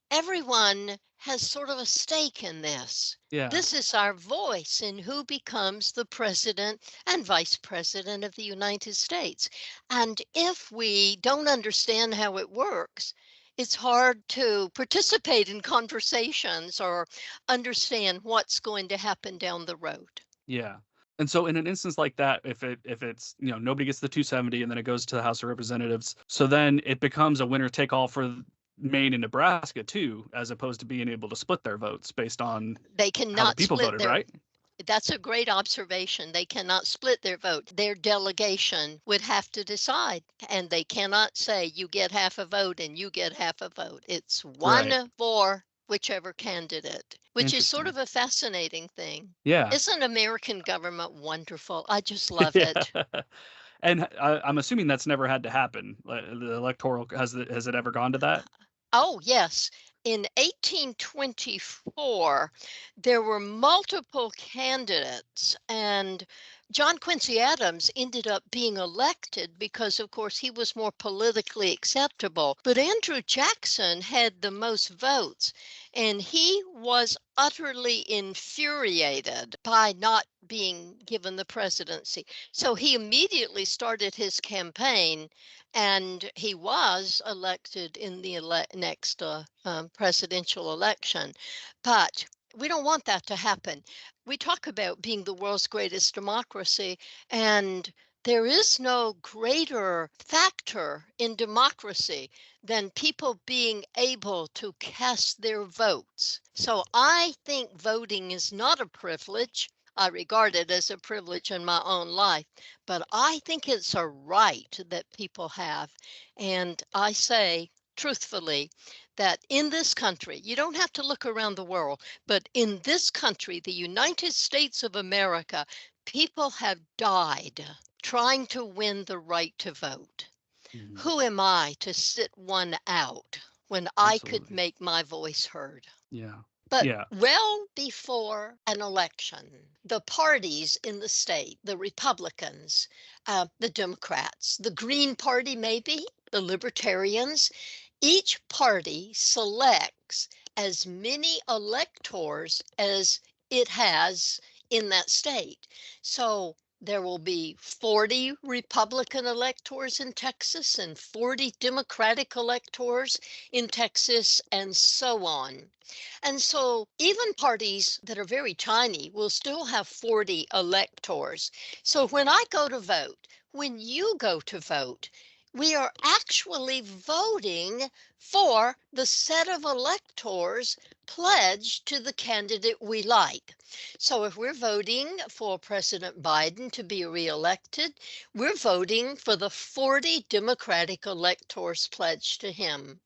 everyone has sort of a stake in this. Yeah. This is our voice in who becomes the president and vice president of the United States. And if we don't understand how it works, it's hard to participate in conversations or understand what's going to happen down the road. Yeah. And so in an instance like that, if it's, nobody gets the 270 and then it goes to the House of Representatives, so then it becomes a winner take all for Maine and Nebraska too, as opposed to being able to split their votes based on They how the cannot people split voted, their right? That's a great observation. They cannot split their vote. Their delegation would have to decide, and they cannot say you get half a vote and you get half a vote. It's Right. 1 for whichever candidate, which is sort Interesting. of a fascinating thing. Yeah. Isn't American government wonderful? I just love Yeah. it. And I'm assuming that's never had to happen. The electoral has it ever gone to that? Oh, yes. in 1824, there were multiple candidates, and John Quincy Adams ended up being elected because, of course, he was more politically acceptable. But Andrew Jackson had the most votes, and he was utterly infuriated by not being given the presidency. So he immediately started his campaign, and he was elected in the next presidential election. But we don't want that to happen. We talk about being the world's greatest democracy, and there is no greater factor in democracy than people being able to cast their votes. So I think voting is not a privilege. I regard it as a privilege in my own life, but I think it's a right that people have. And I say truthfully that in this country, you don't have to look around the world, but in this country, the United States of America, people have died trying to win the right to vote. Mhm. Who am I to sit one out when I could Absolutely. make my voice heard? Yeah. But Yeah. well before an election, the parties in the state, the Republicans, the Democrats, the Green Party, maybe, the Libertarians, each party selects as many electors as it has in that state. So there will be 40 Republican electors in Texas and 40 Democratic electors in Texas, and so on. And so even parties that are very tiny will still have 40 electors. So when I go to vote, when you go to vote, we are actually voting for the set of electors pledged to the candidate we like. So if we're voting for President Biden to be reelected, we're voting for the 40 Democratic electors pledged to him.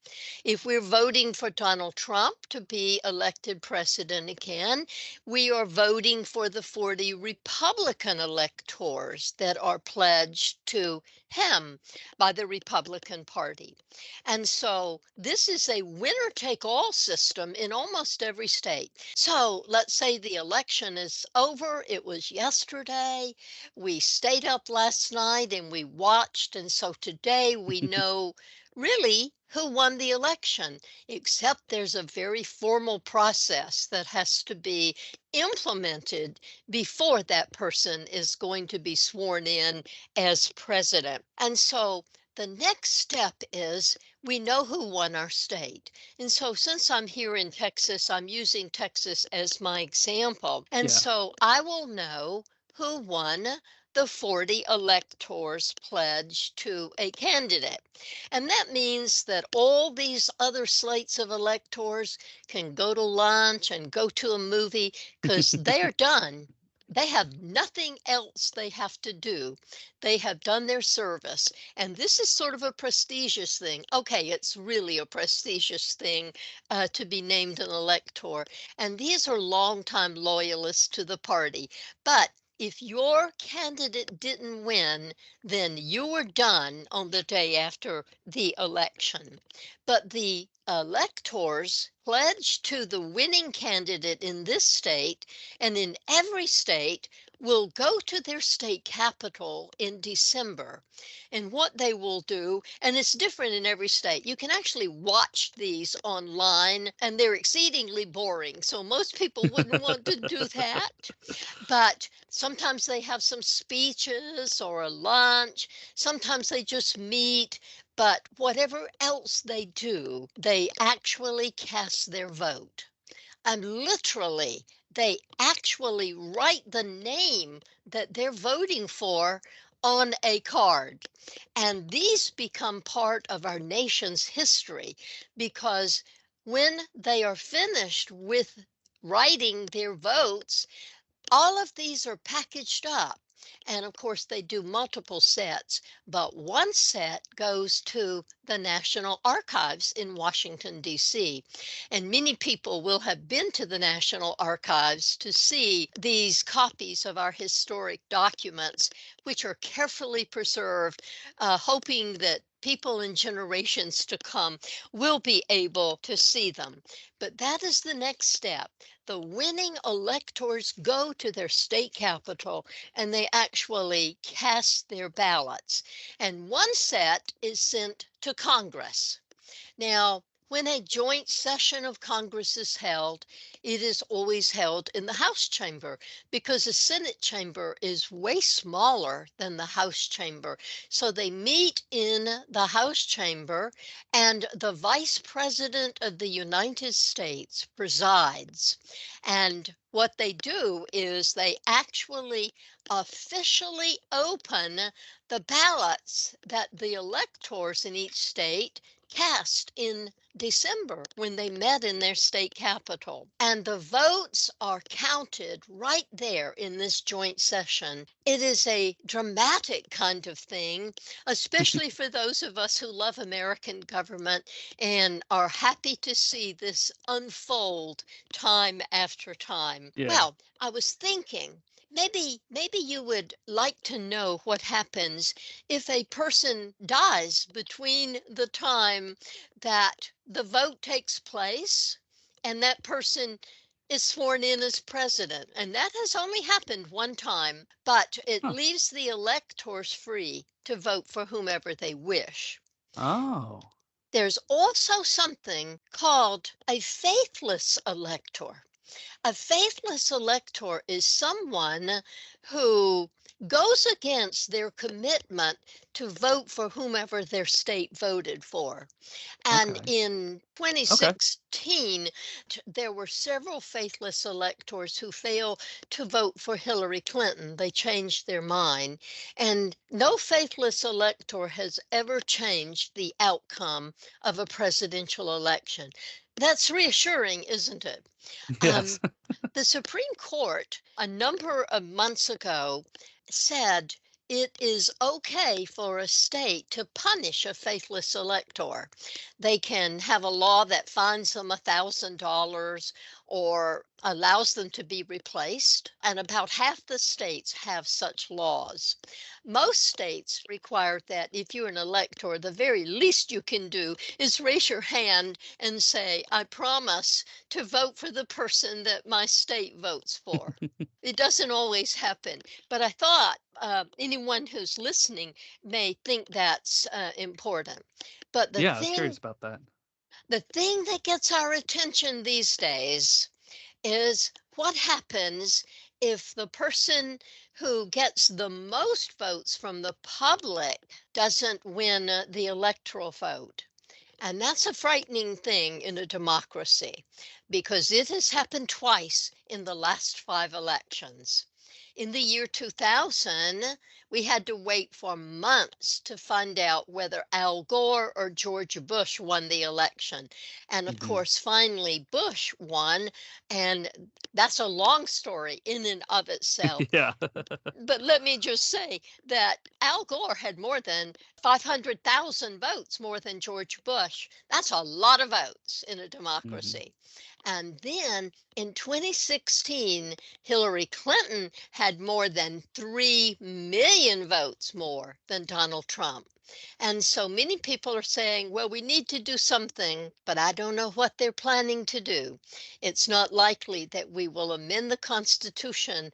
If we're voting for Donald Trump to be elected president again, we are voting for the 40 Republican electors that are pledged to him by the Republican Party. And so this is a winner take all system in almost every state. So let's say the election is over. It was yesterday. We stayed up last night and we watched. And so today we know really who won the election, except there's a very formal process that has to be implemented before that person is going to be sworn in as president. And so the next step is we know who won our state. And so since I'm here in Texas, I'm using Texas as my example. And Yeah. so I will know who won the 40 electors pledged to a candidate. And that means that all these other slates of electors can go to lunch and go to a movie because they're done. They have nothing else they have to do. They have done their service. And this is sort of a prestigious thing. Okay, it's really a prestigious thing to be named an elector. And these are longtime loyalists to the party. But if your candidate didn't win, then you were done on the day after the election. But the electors pledged to the winning candidate in this state and in every state will go to their state capital in December. And what they will do, and it's different in every state, you can actually watch these online and they're exceedingly boring. So most people wouldn't want to do that. But sometimes they have some speeches or a lunch. Sometimes they just meet. But whatever else they do, they actually cast their vote. And literally, they actually write the name that they're voting for on a card. And these become part of our nation's history because when they are finished with writing their votes, all of these are packaged up. And of course, they do multiple sets, but one set goes to the National Archives in Washington, D.C. And many people will have been to the National Archives to see these copies of our historic documents, which are carefully preserved, hoping that people in generations to come will be able to see them. But that is the next step. The winning electors go to their state capital and they actually cast their ballots. And one set is sent to Congress. Now, when a joint session of Congress is held, it is always held in the House chamber because the Senate chamber is way smaller than the House chamber. So they meet in the House chamber, and the Vice President of the United States presides. And what they do is they actually officially open the ballots that the electors in each state cast in December when they met in their state capital. And the votes are counted right there in this joint session. It is a dramatic kind of thing, especially for those of us who love American government and are happy to see this unfold time after time. Yeah. Well, I was thinking, maybe you would like to know what happens if a person dies between the time that the vote takes place and that person is sworn in as president. And that has only happened one time, but it Huh. leaves the electors free to vote for whomever they wish. Oh. There's also something called a faithless elector. A faithless elector is someone who goes against their commitment to vote for whomever their state voted for. And Okay. in 2016, there were several faithless electors who failed to vote for Hillary Clinton. They changed their mind. And no faithless elector has ever changed the outcome of a presidential election. That's reassuring, isn't it? Yes. The Supreme Court, a number of months ago, said it is okay for a state to punish a faithless elector. They can have a law that fines them $1,000 or allows them to be replaced, and about half the states have such laws. Most states require that if you're an elector, the very least you can do is raise your hand and say, I promise to vote for the person that my state votes for. It doesn't always happen, but I thought anyone who's listening may think that's important. But Yeah, I was curious about that. the thing that gets our attention these days is what happens if the person who gets the most votes from the public doesn't win the electoral vote. And that's a frightening thing in a democracy because it has happened twice in the last 5 elections. In the year 2000, we had to wait for months to find out whether Al Gore or George Bush won the election. And of course, finally, Bush won. And that's a long story in and of itself. Yeah. But let me just say that Al Gore had more than 500,000 votes, more than George Bush. That's a lot of votes in a democracy. And then in 2016, Hillary Clinton had more than 3 million votes more than Donald Trump. And so many people are saying, well, we need to do something, but I don't know what they're planning to do. It's not likely that we will amend the Constitution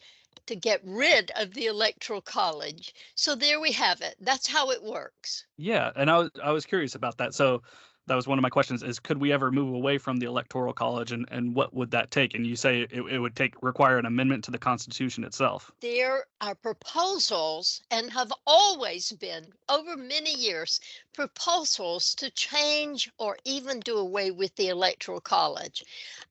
to get rid of the Electoral College. So there we have it. That's how it works. Yeah, and I was curious about that. So that was one of my questions is could we ever move away from the Electoral College and what would that take? And you say it would require an amendment to the Constitution itself. There are proposals and have always been over many years proposals to change or even do away with the Electoral College.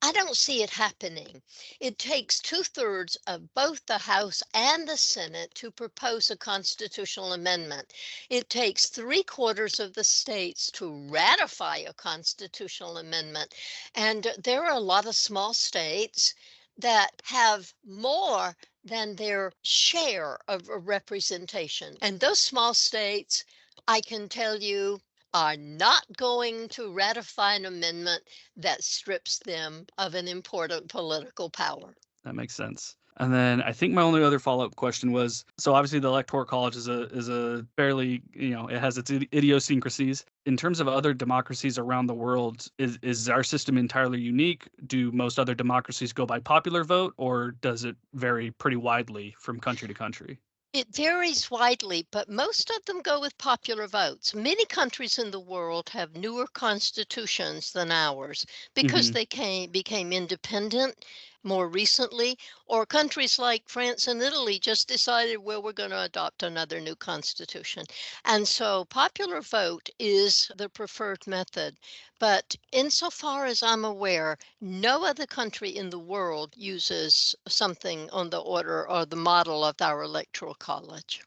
I don't see it happening. It takes 2/3 of both the House and the Senate to propose a constitutional amendment. It takes 3/4 of the states to ratify a constitutional amendment. And there are a lot of small states that have more than their share of representation. And those small states, I can tell you, are not going to ratify an amendment that strips them of an important political power. That makes sense. And then I think my only other follow-up question was, so obviously the Electoral College is a fairly, it has its idiosyncrasies. In terms of other democracies around the world, is our system entirely unique? Do most other democracies go by popular vote, or does it vary pretty widely from country to country? It varies widely, but most of them go with popular votes. Many countries in the world have newer constitutions than ours because Hmm. they became independent more recently, or countries like France and Italy just decided, well, we're going to adopt another new constitution. And so popular vote is the preferred method. But insofar as I'm aware, no other country in the world uses something on the order or the model of our Electoral College.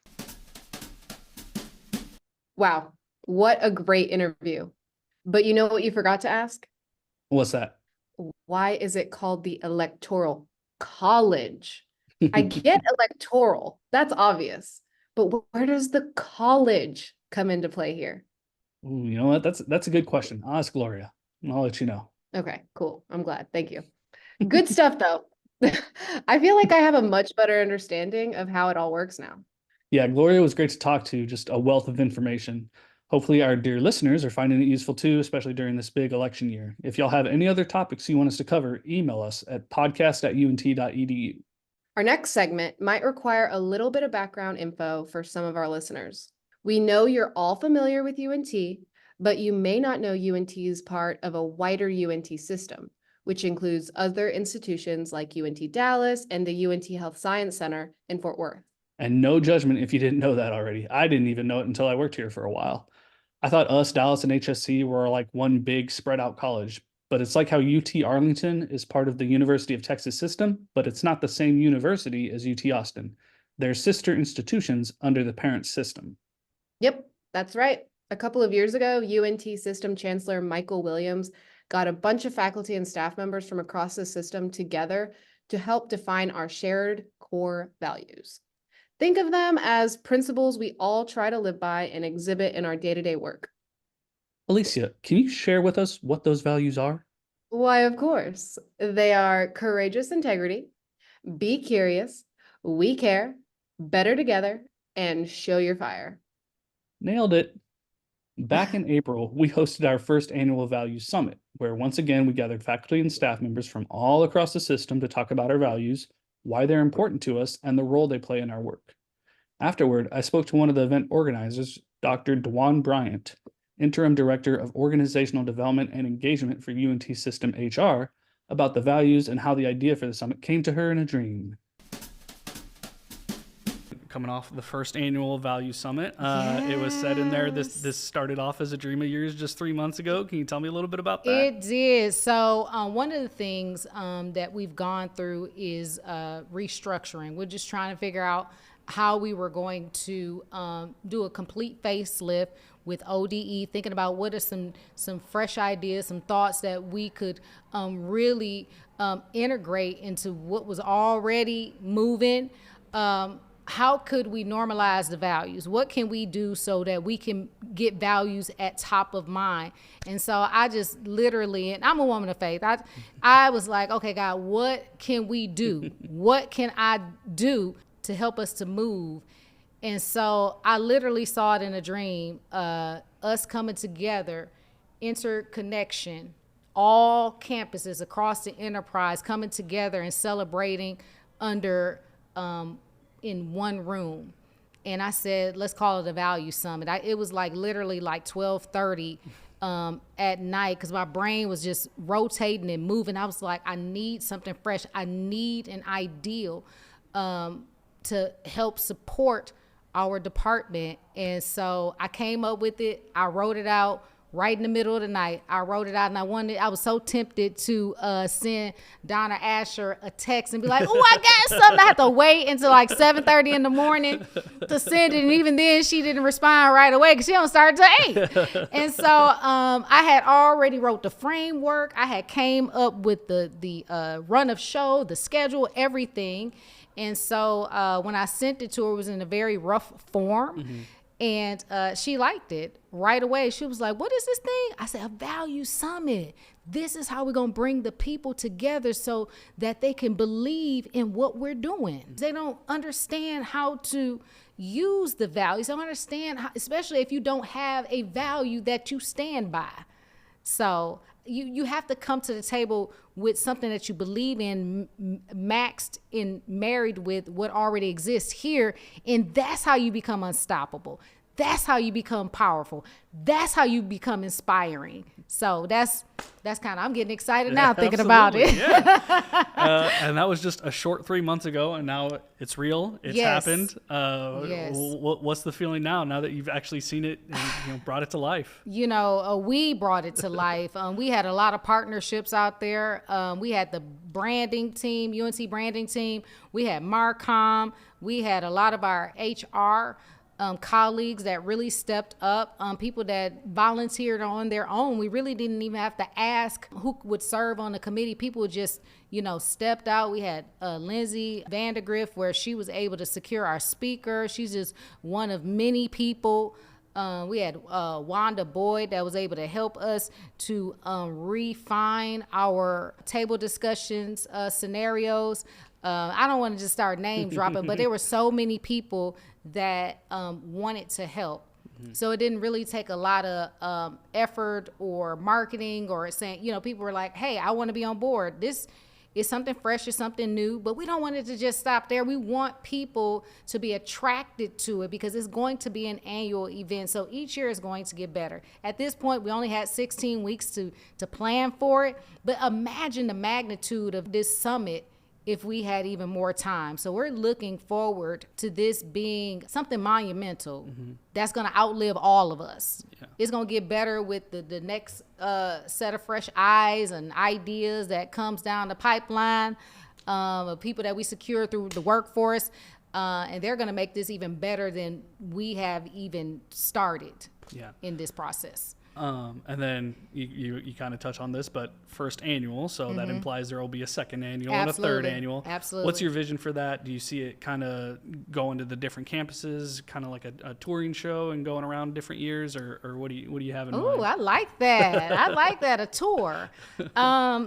Wow, what a great interview. But you know what you forgot to ask? What's that? Why is it called the Electoral College? I get electoral, that's obvious. But where does the college come into play here? Ooh, you know what? That's a good question. I'll ask Gloria, and I'll let you know. Okay, cool. I'm glad. Thank you. Good stuff, though. I feel like I have a much better understanding of how it all works now. Yeah, Gloria was great to talk to, just a wealth of information. Hopefully, our dear listeners are finding it useful too, especially during this big election year. If y'all have any other topics you want us to cover, email us at podcast@unt.edu. Our next segment might require a little bit of background info for some of our listeners. We know you're all familiar with UNT, but you may not know UNT is part of a wider UNT system, which includes other institutions like UNT Dallas and the UNT Health Science Center in Fort Worth. And no judgment if you didn't know that already. I didn't even know it until I worked here for a while. I thought us, Dallas, and HSC were like one big spread out college, but it's like how UT Arlington is part of the University of Texas system, but it's not the same university as UT Austin. They're sister institutions under the parent system. Yep, that's right. A couple of years ago, UNT System Chancellor Michael Williams got a bunch of faculty and staff members from across the system together to help define our shared core values. Think of them as principles we all try to live by and exhibit in our day-to-day work. Alicia, can you share with us what those values are? Why, of course. They are courageous integrity, be curious, we care, better together, and show your fire. Nailed it. Back in April, we hosted our first annual Values Summit, where once again we gathered faculty and staff members from all across the system to talk about our values, why they're important to us, and the role they play in our work. Afterward, I spoke to one of the event organizers, Dr. Dewan Bryant, Interim Director of Organizational Development and Engagement for UNT System HR, about the values and how the idea for the summit came to her in a dream. Coming off the first annual Value Summit. It was said in there, this started off as a dream of yours just 3 months ago. Can you tell me a little bit about that? It did. So one of the things that we've gone through is restructuring. We're just trying to figure out how we were going to do a complete facelift with ODE, thinking about what are some fresh ideas, some thoughts that we could really integrate into what was already moving. How could we normalize the values? What can we do so that we can get values at top of mind? And so I just literally, and I'm a woman of faith, I was like, okay, God, what can we do? What can I do to help us to move? And so I literally saw it in a dream, us coming together, interconnection, all campuses across the enterprise coming together and celebrating under in one room. And I said, let's call it a value summit. It was like literally like 12:30 at night, because my brain was just rotating and moving. I was like, I need something fresh. I need an ideal to help support our department. And so I came up with it. I wrote it out right in the middle of the night. I wrote it out, and I was so tempted to send Donna Asher a text and be like, oh, I got something. I had to wait until like 7:30 in the morning to send it. And even then she didn't respond right away because she don't start till 8. And so I had already wrote the framework. I had came up with the run of show, the schedule, everything. And so when I sent it to her, it was in a very rough form. Mm-hmm. And she liked it right away. She was like, what is this thing? I said, a value summit. This is how we're going to bring the people together so that they can believe in what we're doing. They don't understand how to use the values. They don't understand how, especially if you don't have a value that you stand by. So you have to come to the table with something that you believe in, maxed in, married with what already exists here. And that's how you become unstoppable. That's how you become powerful. That's how you become inspiring. So that's kind of, I'm getting excited now thinking about it. Yeah. And that was just a short 3 months ago, and now it's real. It's happened. Yes. What's the feeling now that you've actually seen it and brought it to life? We brought it to life. We had a lot of partnerships out there. We had the branding team, UNC branding team. We had Marcom. We had a lot of our HR colleagues that really stepped up, people that volunteered on their own. We really didn't even have to ask who would serve on the committee. People just, stepped out. We had Lindsay Vandergriff, where she was able to secure our speaker. She's just one of many people. We had Wanda Boyd that was able to help us to refine our table discussions scenarios. I don't want to just start name dropping, but there were so many people that wanted to help. So it didn't really take a lot of effort or marketing or saying, people were like, hey, I want to be on board. This is something fresh, it's something new, but we don't want it to just stop there. We want people to be attracted to it because it's going to be an annual event. So each year is going to get better. At this point, we only had 16 weeks to plan for it, but imagine the magnitude of this summit if we had even more time. So we're looking forward to this being something monumental that's going to outlive all of us. Yeah. It's going to get better with the next set of fresh eyes and ideas that comes down the pipeline, of people that we secure through the workforce, and they're going to make this even better than we have even started in this process. And then you kind of touch on this, but first annual, so that implies there will be a second annual and a third annual. Absolutely. What's your vision for that? Do you see it kind of going to the different campuses, kind of like a touring show and going around different years, or what do you have in mind? Oh, I like that. I like that, a tour.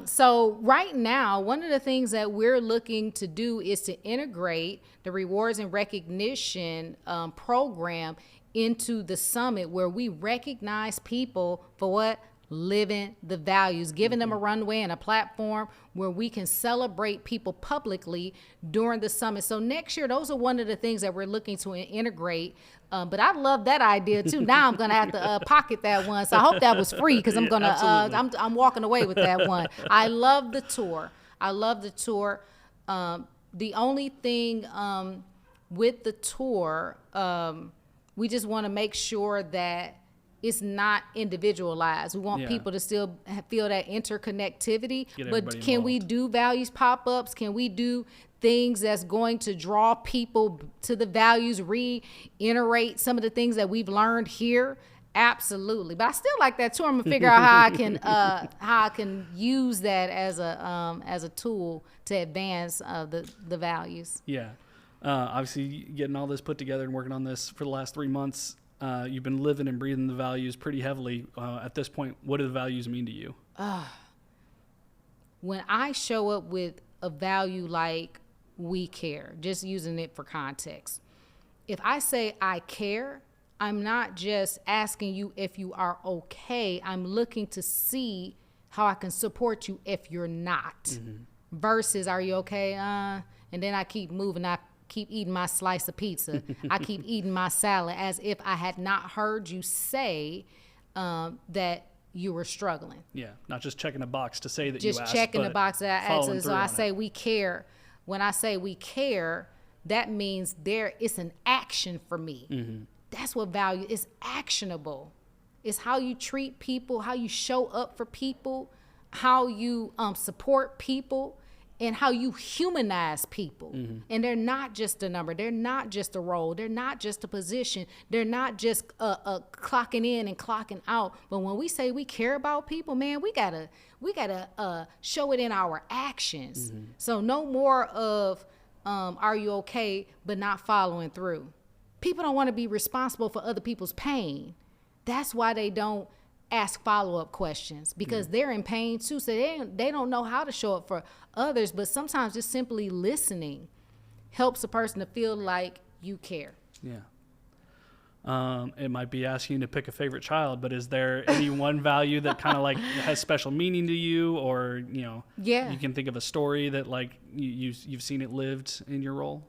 So right now, one of the things that we're looking to do is to integrate the rewards and recognition program into the summit, where we recognize people for what? Living the values, giving them a runway and a platform where we can celebrate people publicly during the summit. So next year, those are one of the things that we're looking to integrate. But I love that idea too. Now I'm gonna have to pocket that one. So I hope that was free, because I'm gonna I'm walking away with that one. I love the tour. The only thing with the tour, we just want to make sure that it's not individualized. We want people to still feel that interconnectivity. But can we do values pop-ups? Can we do things that's going to draw people to the values, reiterate some of the things that we've learned here? Absolutely. But I still like that tour. I'm gonna figure out how I can use that as a tool to advance the values. Yeah. Obviously, getting all this put together and working on this for the last 3 months, you've been living and breathing the values pretty heavily. At this point, what do the values mean to you? When I show up with a value like we care, just using it for context, if I say I care, I'm not just asking you if you are okay. I'm looking to see how I can support you if you're not. Versus, are you okay? And then I keep moving. I keep eating my slice of pizza. I keep eating my salad as if I had not heard you say that you were struggling. Yeah, not just checking a box to say that you asked. Just checking the box that I asked. So I say we care. When I say we care, that means it's an action for me. That's what value is. Actionable. It's how you treat people, how you show up for people, how you support people, and how you humanize people. And they're not just a number. They're not just a role. They're not just a position. They're not just clocking in and clocking out. But when we say we care about people, man, we gotta show it in our actions. So no more of are you okay, but not following through. people don't want to be responsible for other people's pain. That's why they don't ask follow-up questions, because they're in pain too. So they don't know how to show up for others. But sometimes just simply listening helps a person to feel like you care. Yeah. It might be asking you to pick a favorite child, but is there any one value that kind of like has special meaning to you, or, you know, you can think of a story that like you've seen it lived in your role?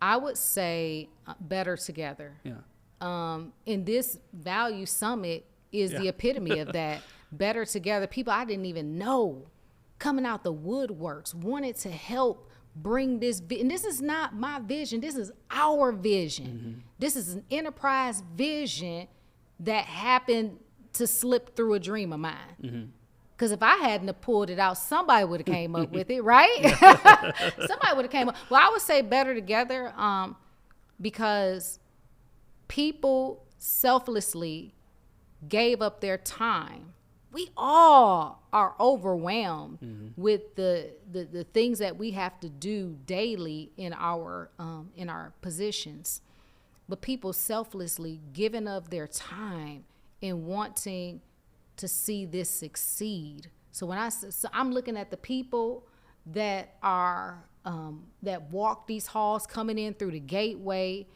I would say better together. Yeah. In this value summit is the epitome of that. Better together. People I didn't even know coming out the woodworks wanted to help bring this, and this is not my vision, this is our vision. This is an enterprise vision that happened to slip through a dream of mine. Because if I hadn't have pulled it out, somebody would have came up with it, right? Somebody would have came up. Well, I would say better together, because people selflessly gave up their time. We all are overwhelmed with the things that we have to do daily in our positions, but people selflessly giving up their time and wanting to see this succeed. So I'm looking at the people that are that walk these halls coming in through the gateway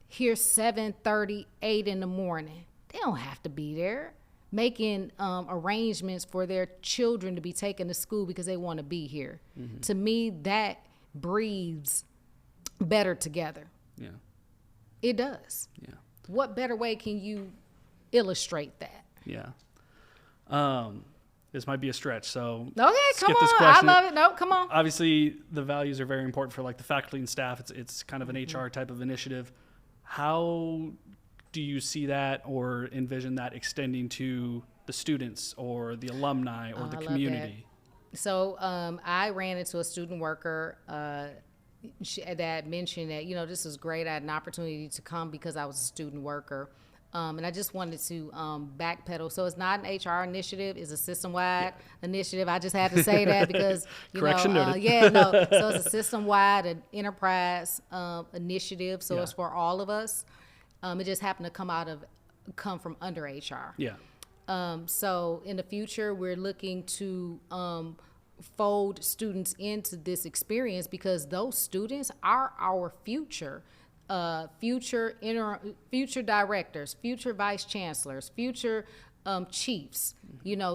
here 7:30, 8 in the morning. They don't have to be there, making arrangements for their children to be taken to school because they want to be here. To me, that breathes better together. Yeah. It does. Yeah. What better way can you illustrate that? Yeah. This might be a stretch, so Okay, skip come this on. question. I love it. No, come on. Obviously, the values are very important for like the faculty and staff. It's kind of an HR type of initiative. How do you see that or envision that extending to the students or the alumni or the community? So I ran into a student worker that mentioned that, this is great. I had an opportunity to come because I was a student worker. And I just wanted to backpedal. So it's not an HR initiative; it's a system-wide initiative. I just had to say that because Correction noted. So it's a system-wide enterprise initiative. So it's for all of us. It just happened to come from under HR. Yeah. So in the future, we're looking to fold students into this experience because those students are our future. Future directors, future vice chancellors, future chiefs,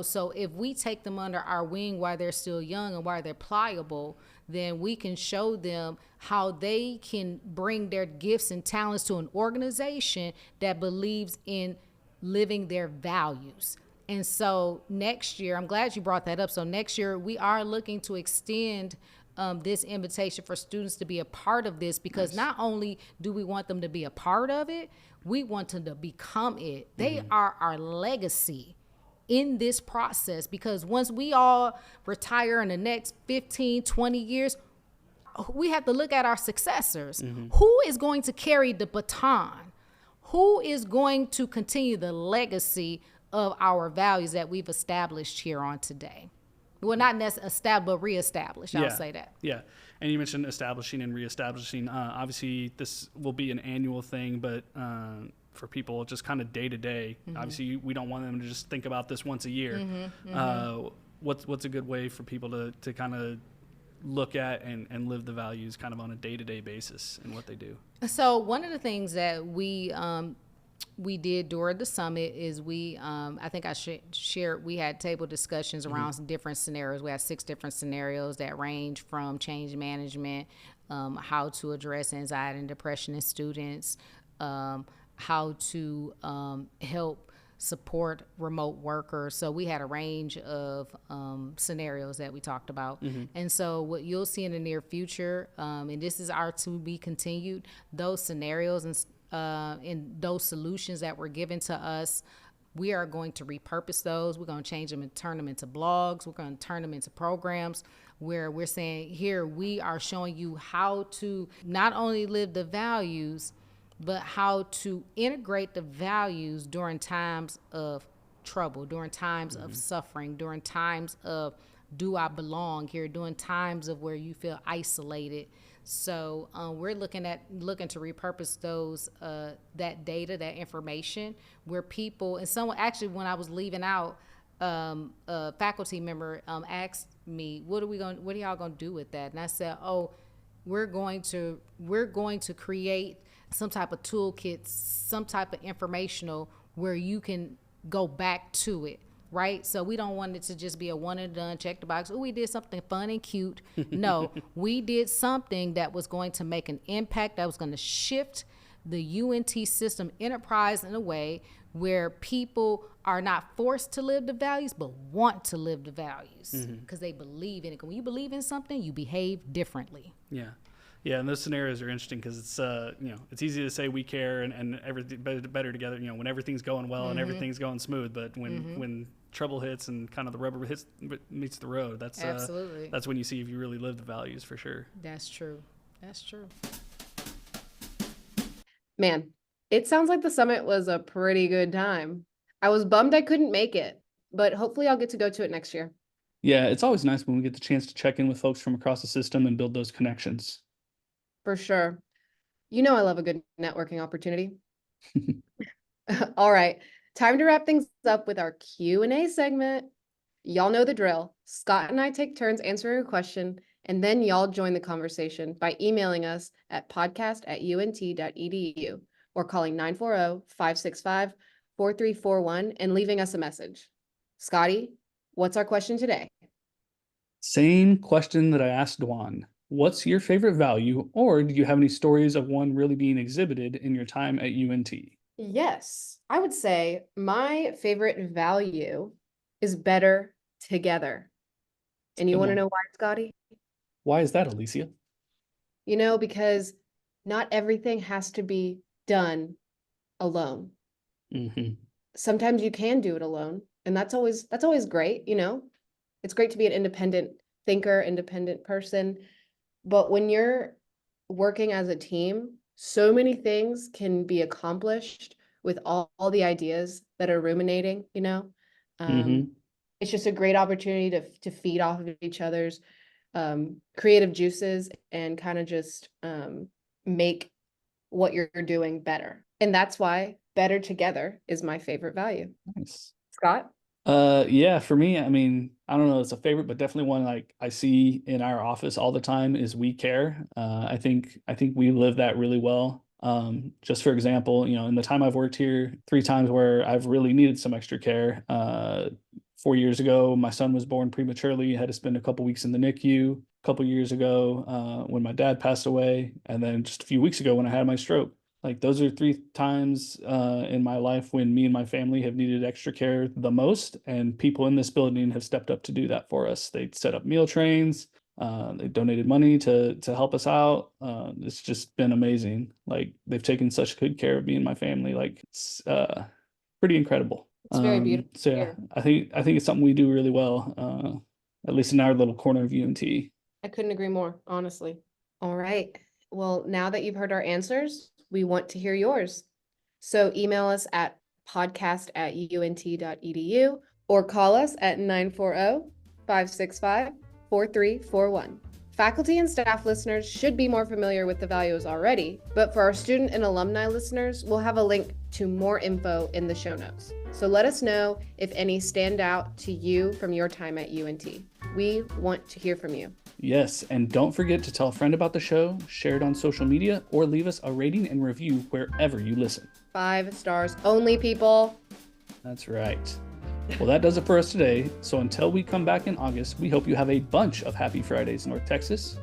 so if we take them under our wing while they're still young and while they're pliable, then we can show them how they can bring their gifts and talents to an organization that believes in living their values. And so next year, I'm glad you brought that up. So next year, we are looking to extend this invitation for students to be a part of this because not only do we want them to be a part of it, we want them to become it. They are our legacy in this process because once we all retire in the next 15, 20 years, we have to look at our successors. Who is going to carry the baton? Who is going to continue the legacy of our values that we've established here on today? Well, not necessarily established, but reestablished. I'll say that. Yeah. And you mentioned establishing and reestablishing. Obviously, this will be an annual thing, but for people just kind of day to day, obviously, we don't want them to just think about this once a year. What's a good way for people to kind of look at and live the values kind of on a day to day basis in what they do? So one of the things that we did during the summit is I think I shared, we had table discussions around some different scenarios. We had 6 different scenarios that range from change management, how to address anxiety and depression in students, how to help support remote workers. So we had a range of scenarios that we talked about. And so what you'll see in the near future, and this is our to be continued, those scenarios and those solutions that were given to us, we are going to repurpose those. We're going to change them and turn them into blogs. We're going to turn them into programs where we're saying, here, we are showing you how to not only live the values, but how to integrate the values during times of trouble, during times of suffering, during times of do I belong here, during times of where you feel isolated. So we're looking to repurpose those that data, that information, where people and someone actually, when I was leaving out, a faculty member asked me, what are y'all gonna do with that? And I said, oh, we're going to create some type of toolkit, some type of informational where you can go back to it. Right? So we don't want it to just be a one and done, check the box. Oh, we did something fun and cute. No, we did something that was going to make an impact, that was going to shift the UNT system enterprise in a way where people are not forced to live the values, but want to live the values because they believe in it. When you believe in something, you behave differently. Yeah. Yeah, and those scenarios are interesting because it's it's easy to say we care and everything better together, when everything's going well and everything's going smooth, but when trouble hits and kind of the rubber meets the road, that's absolutely that's when you see if you really live the values for sure. That's true. Man, it sounds like the summit was a pretty good time. I was bummed I couldn't make it, but hopefully I'll get to go to it next year. Yeah, it's always nice when we get the chance to check in with folks from across the system and build those connections. For sure. I love a good networking opportunity. All right, time to wrap things up with our Q&A segment. Y'all know the drill. Scott and I take turns answering a question, and then y'all join the conversation by emailing us at podcast@unt.edu or calling 940-565-4341 and leaving us a message. Scotty, what's our question today? Same question that I asked Dwan. What's your favorite value, or do you have any stories of one really being exhibited in your time at UNT? Yes, I would say my favorite value is better together. And you want to know why, Scotty? Why is that, Alicia? Because not everything has to be done alone. Sometimes you can do it alone, and that's always great. It's great to be an independent thinker, independent person. But when you're working as a team, so many things can be accomplished with all the ideas that are ruminating, It's just a great opportunity to feed off of each other's creative juices and kind of just make what you're doing better. And that's why better together is my favorite value. Nice. Scott? Yeah, for me, I mean, I don't know, it's a favorite, but definitely one like I see in our office all the time is we care. I think we live that really well. Just for example, in the time I've worked here, 3 times where I've really needed some extra care. 4 years ago, my son was born prematurely, had to spend a couple weeks in the NICU. A couple years ago, when my dad passed away, and then just a few weeks ago when I had my stroke. Like those are 3 times in my life when me and my family have needed extra care the most, and people in this building have stepped up to do that for us. They set up meal trains. They donated money to help us out. It's just been amazing. Like they've taken such good care of me and my family. Like it's pretty incredible. It's very beautiful. So yeah, I think it's something we do really well, at least in our little corner of UNT. I couldn't agree more, honestly. All right. Well, now that you've heard our answers, we want to hear yours. So email us at podcast@unt.edu or call us at 940-565-4341. Faculty and staff listeners should be more familiar with the values already, but for our student and alumni listeners, we'll have a link to more info in the show notes. So let us know if any stand out to you from your time at UNT. We want to hear from you. Yes, and don't forget to tell a friend about the show, share it on social media, or leave us a rating and review wherever you listen. 5 stars only, people. That's right. Well, that does it for us today. So until we come back in August, we hope you have a bunch of happy Fridays, North Texas.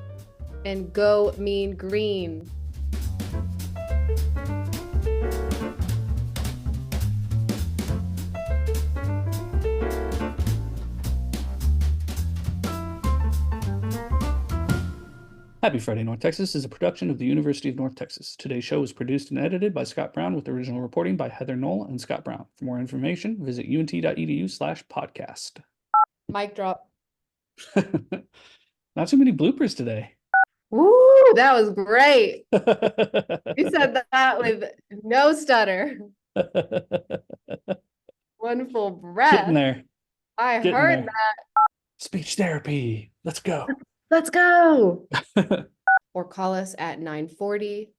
And go Mean Green. Happy Friday, North Texas is a production of the University of North Texas. Today's show was produced and edited by Scott Brown with original reporting by Heather Knoll and Scott Brown. For more information, visit unt.edu/podcast. Mic drop. Not too many bloopers today. Woo, that was great. You said that with no stutter. One full breath. Getting there. I heard that. Speech therapy. Let's go. Let's go. or call us at 940,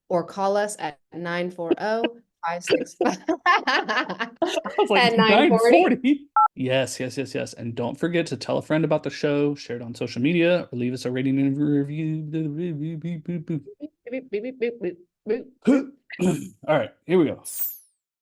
or call us at 940-565 I was like, at 940. 940. Yes. And don't forget to tell a friend about the show, share it on social media, or leave us a rating and review. All right, here we go.